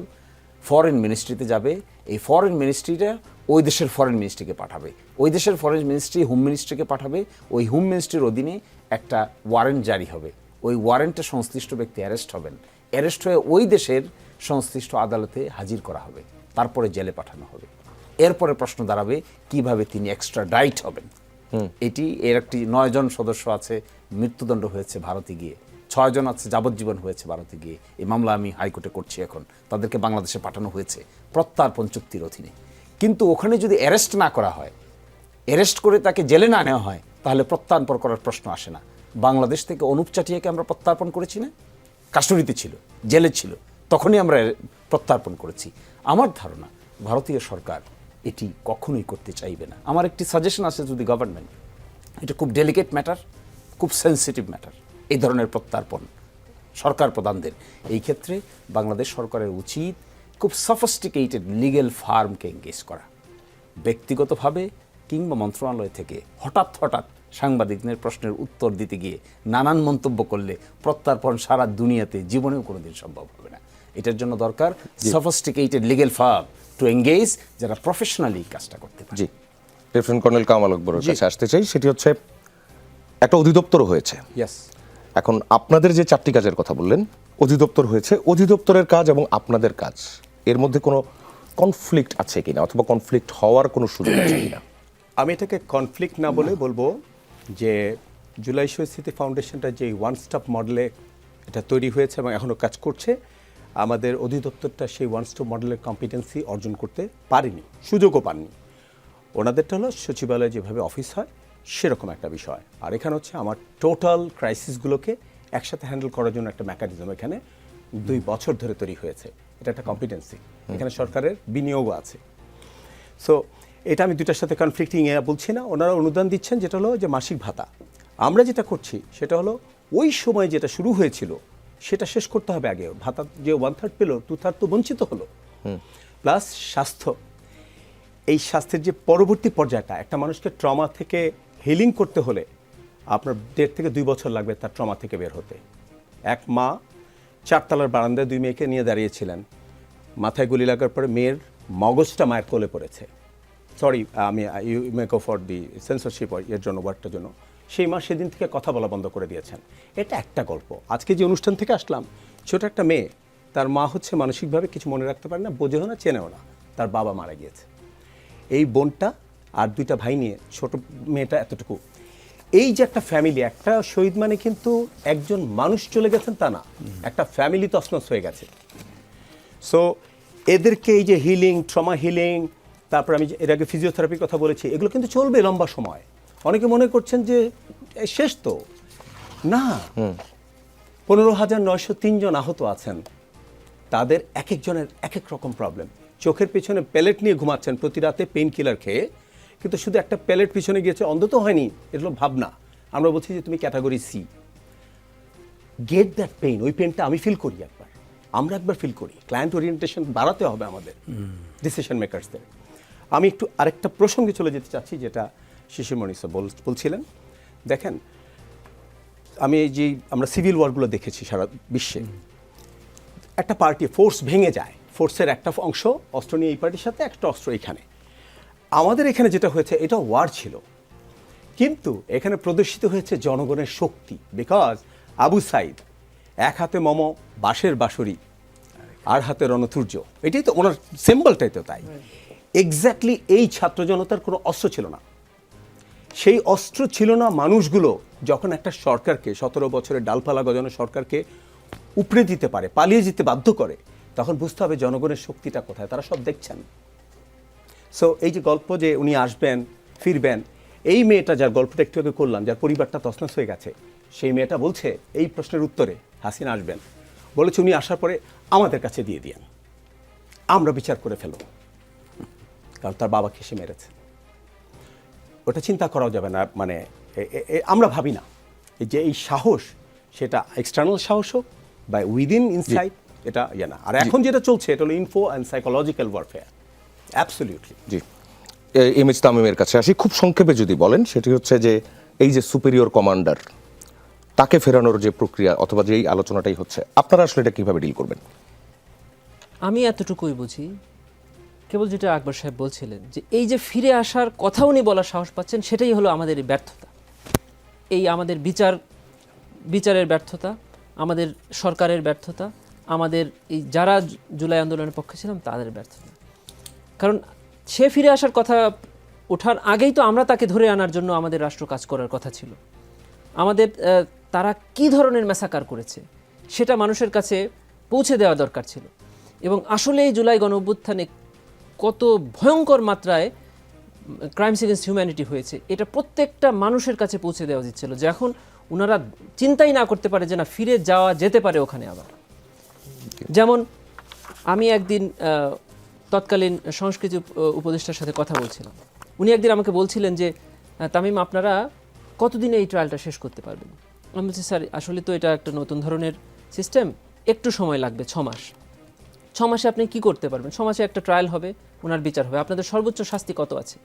ফরেন মিনিস্ট্রিতে যাবে। এই ফরেন মিনিস্ট্রিটা ওই দেশের ফরেন মিনিস্ট্রিকে পাঠাবে, ওই দেশের ফরেন মিনিস্ট্রি হোম মিনিস্ট্রিকে পাঠাবে, ওই হোম মিনিস্ট্রির অধীনে একটা ওয়ারেন্ট জারি হবে। ওই ওয়ারেন্টে সংশ্লিষ্ট ব্যক্তি অ্যারেস্ট হবেন, অ্যারেস্ট হয়ে ওই দেশের সংশ্লিষ্ট আদালতে হাজির করা হবে, তারপরে জেলে পাঠানো হবে। এরপরে প্রশ্ন দাঁড়াবে কিভাবে তিনি এক্সট্রা ডাইট হবেন। এটি এর একটি 9 জন সদস্য আছে, মৃত্যুদণ্ড হয়েছে ভারতে গিয়ে, 6 জন আছে যাবজ্জীবন হয়েছে ভারতে গিয়ে। এই মামলা আমি হাইকোর্টে করছি এখন। তাদেরকে বাংলাদেশে পাঠানো হয়েছে প্রত্যর্পণ চুক্তির অধীনে। কিন্তু ওখানে যদি অ্যারেস্ট না করা হয়, অ্যারেস্ট করে তাকে জেলে না নেওয়া হয়, তাহলে প্রত্যর্পণ করার প্রশ্ন আসে না। বাংলাদেশ থেকে অনুপ চাটিয়াকে আমরা প্রত্যর্পণ করেছি না? কাস্টডিতে ছিল, জেলে ছিল, তখনই আমরা প্রত্যর্পণ করেছি। আমার ধারণা ভারতীয় সরকার এটি কখনোই করতে চাইবে না। আমার একটি সাজেশন আছে, যদি গভর্নমেন্ট, এটা খুব ডেলিকেট ম্যাটার, খুব সেন্সিটিভ ম্যাটার, এই ধরনের প্রত্যর্পণ সরকার প্রধানদের, এই ক্ষেত্রে বাংলাদেশ সরকারের উচিত খুব সফিস্টিকেটেড লিগ্যাল ফার্মকে এঙ্গেজ করা। ব্যক্তিগতভাবে কিংবা মন্ত্রণালয় থেকে হঠাৎ সাংবাদিকদের প্রশ্নের উত্তর দিতে গিয়ে নানান মন্তব্য করলে প্রত্যর্পণ সারা দুনিয়াতে জীবনেও কোনোদিন সম্ভব হবে না। এটার জন্য দরকার sophisticated legal farm to engage, যারা প্রফেশনালি কাজটা করতে পারে। জি, লেফটেন্যান্ট কর্নেল কামাল আকবরের কাছে আসতে চাই। সেটি হচ্ছে, একটা অধিদপ্তর হয়েছে। ইয়েস। এখন আপনাদের যে 4টি কাজের কথা বললেন, অধিদপ্তর হয়েছে, অধিদপ্তরের কাজ এবং আপনাদের কাজ, এর মধ্যে কোনো কনফ্লিক্ট আছে কিনা, অথবা কনফ্লিক্ট হওয়ার কোনো সুযোগ আছে কিনা? আমি এটাকে কনফ্লিক্ট না বলে বলবো যে জুলাই শহীদ স্মৃতি ফাউন্ডেশনটা যে ওয়ান স্টপ মডেলে এটা তৈরি হয়েছে এবং এখনও কাজ করছে, আমাদের অধিদপ্তরটা সেই ওয়ান স্টপ মডেলের কম্পিটেন্সি অর্জন করতে পারেনি, সুযোগও পাননি। ওনাদেরটা হলো সচিবালয়ে যেভাবে অফিস হয় সেরকম একটা বিষয়। আর এখানে হচ্ছে আমার টোটাল ক্রাইসিসগুলোকে একসাথে হ্যান্ডেল করার জন্য একটা মেকানিজম এখানে 2 বছর ধরে তৈরি হয়েছে। এটা একটা কম্পিটেন্সি, এখানে সরকারের বিনিয়োগও আছে। সো এটা আমি দুটার সাথে কনফ্লিক্টিং বলছি না। ওনারা অনুদান দিচ্ছেন, যেটা হলো যে মাসিক ভাতা। আমরা যেটা করছি সেটা হলো ওই সময় যেটা শুরু হয়েছিল সেটা শেষ করতে হবে আগে। ভাতা যে 1/3 পেল, 2/3 তো বঞ্চিত হলো। প্লাস স্বাস্থ্য, এই স্বাস্থ্যের যে পরবর্তী পর্যায়টা, একটা মানুষকে ট্রমা থেকে হিলিং করতে হলে আপনার 1.5 থেকে 2 বছর লাগবে তার ট্রমা থেকে বের হতে। এক মা 4 তলার বারান্দায় 2 মেয়েকে নিয়ে দাঁড়িয়েছিলেন, মাথায় গুলি লাগার পরে মেয়ের মগজটা মায়ের কোলে পড়েছে। সরি, আমি you may go for the censorship এর জন্য, ওয়ার্ডটার জন্য। সেই মা সেদিন থেকে কথা বলা বন্ধ করে দিয়েছেন। এটা একটা গল্প। আজকে যে অনুষ্ঠান থেকে আসলাম, ছোট একটা মেয়ে, তার মা হচ্ছে মানসিকভাবে কিছু মনে রাখতে পারে না, বোঝেও না, চেনেও না, তার বাবা মারা গিয়েছে। এই বোনটা আর 2টা ভাই নিয়ে, ছোট মেয়েটা এতটুকু। এই যে একটা ফ্যামিলি, একটা শহীদ মানে কিন্তু একজন মানুষ চলে গেছেন তা না, একটা ফ্যামিলি তছনছ হয়ে গেছে। সো এদেরকে এই যে হিলিং, ট্রমা হিলিং, তারপর আমি এর আগে ফিজিওথেরাপির কথা বলেছি, এগুলো কিন্তু চলবে লম্বা সময়। অনেকে মনে করছেন যে শেষ তো না। 15,903 জন আহত আছেন, তাদের এক একজনের এক এক রকম প্রবলেম। চোখের পিছনে প্যালেট নিয়ে ঘুমাচ্ছেন প্রতি রাতে পেইন কিলার খেয়ে, কিন্তু শুধু একটা প্যালেট পিছনে গিয়েছে, অন্ধ তো হয়নি, এটা হলো ভাবনা। আমরা বলছি যে তুমি category C. Get that pain, ওই পেইনটা আমি ফিল করি একবার, আমরা একবার ফিল করি। ক্লায়েন্ট ওরিয়েন্টেশন বাড়াতে হবে আমাদের ডিসিশন মেকারসদের। আমি একটু আরেকটা প্রসঙ্গে চলে যেতে চাচ্ছি, যেটা শিশিরমণি স্যার বলছিলেন। দেখেন, আমি এই যে আমরা সিভিল ওয়ারগুলো দেখেছি সারা বিশ্বে, একটা পার্টি ফোর্স ভেঙে যায়, ফোর্সের একটা অংশ অস্ত্র নিয়ে এই পার্টির সাথে, একটা অস্ত্র এখানে। আমাদের এখানে যেটা হয়েছে, এটা ওয়ার ছিল, কিন্তু এখানে প্রদর্শিত হয়েছে জনগণের শক্তি। বিকজ আবু সাইদ এক হাতে মম বাঁশের বাঁশরি, আর হাতে রণতুর্য, এটাই তো ওনার সিম্বলটাই তো তাই। এক্স্যাক্টলি এই ছাত্র জনতার কোনো অস্ত্র ছিল না। সেই অস্ত্র ছিল না মানুষগুলো যখন একটা সরকারকে, 17 বছরের ডালপালা গজানো সরকারকে উপড়ে দিতে পারে, পালিয়ে যেতে বাধ্য করে, তখন বুঝতে হবে জনগণের শক্তিটা কোথায়। তারা সব দেখছেন। সো এই যে গল্প যে উনি আসবেন ফিরবেন, এই মেয়েটা যার গল্পটা একটু আগে করলাম, যার পরিবারটা তছনছ হয়ে গেছে, সেই মেয়েটা বলছে এই প্রশ্নের উত্তরে হাসিনা আসবেন, বলেছে উনি আসার পরে আমাদের কাছে দিয়ে দিয়েন, আমরা বিচার করে ফেলব, কারণ তার বাবাকে সে মেরেছে। ওটা চিন্তা করাও যাবে না, মানে আমরা ভাবি না যে এই সাহস, সেটা এক্সটার্নাল সাহস হোক বা উইদিন ইনসাইড, এটা ইয়ে না। আর এখন যেটা চলছে, এটা হলো info and psychological warfare. Absolutely. জি, এম এইচ তামিমের কাছে আসি। খুব সংক্ষেপে যদি বলেন, সেটি হচ্ছে যে এই যে সুপিরিয়র কমান্ডার, তাকে ফেরানোর যে প্রক্রিয়া অথবা যে এই আলোচনাটাই হচ্ছে, আপনারা আসলে এটা কিভাবে ডিল করবেন? আমি এতটুকুই বুঝি, কেবল যেটা আকবর সাহেব বলছিলেন, যে এই যে ফিরে আসার কথা উনি বলার সাহস পাচ্ছেন, সেটাই হলো আমাদের ব্যর্থতা। এই আমাদের বিচারের ব্যর্থতা, আমাদের সরকারের ব্যর্থতা, আমাদের এই যারা জুলাই আন্দোলনের পক্ষে ছিলাম তাদের ব্যর্থতা। কারণ সে ফিরে আসার কথা ওঠার আগেই তো আমরা তাকে ধরে আনার জন্য আমাদের রাষ্ট্র কাজ করার কথা ছিল। আমাদের তারা কি ধরনের ম্যাসাকার করেছে সেটা মানুষের কাছে পৌঁছে দেওয়া দরকার ছিল। এবং আসলে এই জুলাই গণঅভ্যুত্থানে কত ভয়ঙ্কর মাত্রায় ক্রাইমস এগেন্স্ট হিউম্যানিটি হয়েছে, এটা প্রত্যেকটা মানুষের কাছে পৌঁছে দেওয়া উচিত ছিল, যে এখন ওনারা চিন্তাই না করতে পারে যে না, ফিরে যাওয়া যেতে পারে ওখানে আবার। যেমন আমি একদিন তৎকালীন সংস্কৃতি উপদেষ্টার সাথে কথা বলছিলাম। উনি একদিন আমাকে বলছিলেন যে তামিম, আপনারা কতদিনে এই ট্রায়ালটা শেষ করতে পারবেন? আমি বলছি, স্যার আসলে তো এটা একটা নতুন ধরনের সিস্টেম, একটু সময় লাগবে, 6 মাস। 6 মাসে আপনি কি করতে পারবেন? 6 মাসে একটা ট্রায়াল হবে, ওনার বিচার হবে। আপনাদের সর্বোচ্চ শাস্তি কত আছে?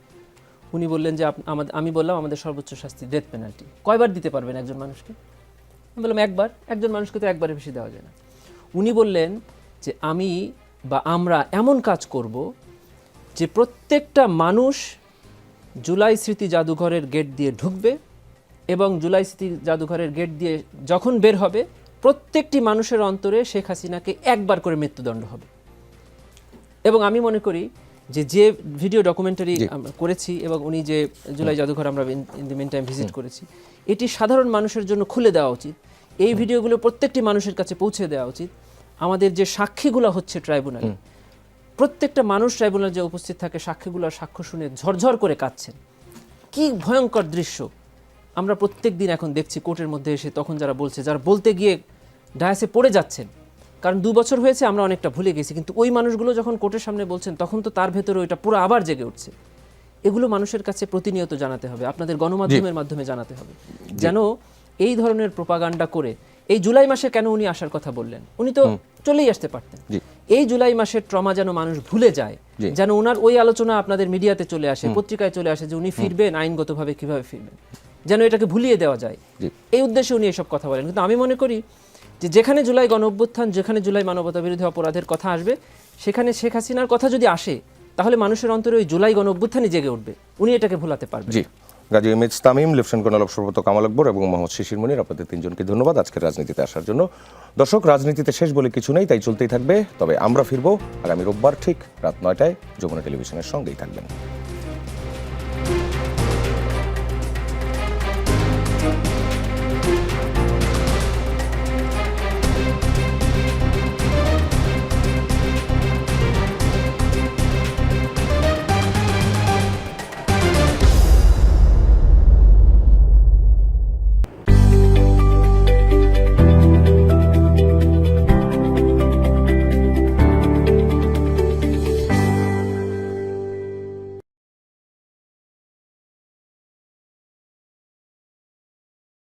উনি বললেন যে আমি বললাম আমাদের সর্বোচ্চ শাস্তি ডেথ পেনাল্টি। কয়বার দিতে পারবেন একজন মানুষকে? আমি বললাম একবার। একজন মানুষকে তো একবারের বেশি দেওয়া যায় না। উনি বললেন যে আমরা এমন কাজ করব যে প্রত্যেকটা মানুষ জুলাই স্মৃতি জাদুঘরের গেট দিয়ে ঢুকবে এবং জুলাই স্মৃতি জাদুঘরের গেট দিয়ে যখন বের হবে, প্রত্যেকটি মানুষের অন্তরে শেখ হাসিনাকে একবার করে মৃত্যুদণ্ড হবে। এবং আমি মনে করি যে ভিডিও ডকুমেন্টারি আমরা করেছি এবং উনি যে জুলাই জাদুঘর আমরা in the mean time visit করেছি, এটি সাধারণ মানুষের জন্য খুলে দেওয়া উচিত। এই ভিডিওগুলো প্রত্যেকটি মানুষের কাছে পৌঁছে দেওয়া উচিত। আমাদের যে সাক্ষীগুলো হচ্ছে ট্রাইব্যুনালে, প্রত্যেকটা মানুষ ট্রাইব্যুনালে যে উপস্থিত থাকে, সাক্ষীগুলোর সাক্ষ্য শুনে ঝরঝর করে কাঁদছেন। কি ভয়ঙ্কর দৃশ্য আমরা প্রত্যেক দিন এখন দেখছি কোর্টের মধ্যে এসে। তখন যারা বলতে গিয়ে ডায়াসে পড়ে যাচ্ছেন, কারণ 2 বছর হয়েছে, আমরা অনেকটা ভুলে গেছি। কিন্তু ওই মানুষগুলো যখন কোর্টের সামনে বলছেন, তখন তো তার ভেতরে ওইটা পুরো আবার জেগে উঠছে। এগুলো মানুষের কাছে প্রতিনিয়ত জানাতে হবে, আপনাদের গণমাধ্যমের মাধ্যমে জানাতে হবে, যেন এই ধরনের প্রোপাগান্ডা করে। এই জুলাই মাসে কেন উনি আসার কথা বললেন? উনি তো চলেই আসতে পারতেন। এই জুলাই মাসের ট্রমা যেন মানুষ ভুলে যায়, যেন ওনার ওই আলোচনা আপনাদের মিডিয়াতে চলে আসে, পত্রিকায় চলে আসে, যে উনি ফিরবেন, আইনগতভাবে কিভাবে ফিরবেন। যেন এটাকে ভুলিয়ে দেওয়া যায়, জি। এই উদ্দেশ্যে উনি এসব কথা বলেন। কিন্তু আমি মনে করি যে যেখানে জুলাই গণঅভ্যুত্থান, যেখানে জুলাই মানবতা বিরোধী অপরাধের কথা আসবে, সেখানে শেখ হাসিনার কথা যদি আসে, তাহলে মানুষের অন্তরে ওই জুলাই গণঅভ্যুত্থানই জেগে উঠবে, উনি এটাকে ভুলাতে পারবেন। জি, Gazi MH Tamim, lieutenant colonel অবসরপ্রাপ্ত কামাল আকবর এবং মোহাম্মদ শিশির মনির, আপনাদের তিনজনকে ধন্যবাদ আজকের রাজনীতিতে আসার জন্য। দর্শক, রাজনীতিতে শেষ বলে কিছু নেই, তাই চলতেই থাকবে। তবে আমরা ফিরবো আগামী রোববার ঠিক রাত 9টায়। যমুনা টেলিভিশনের সঙ্গেই থাকবেন।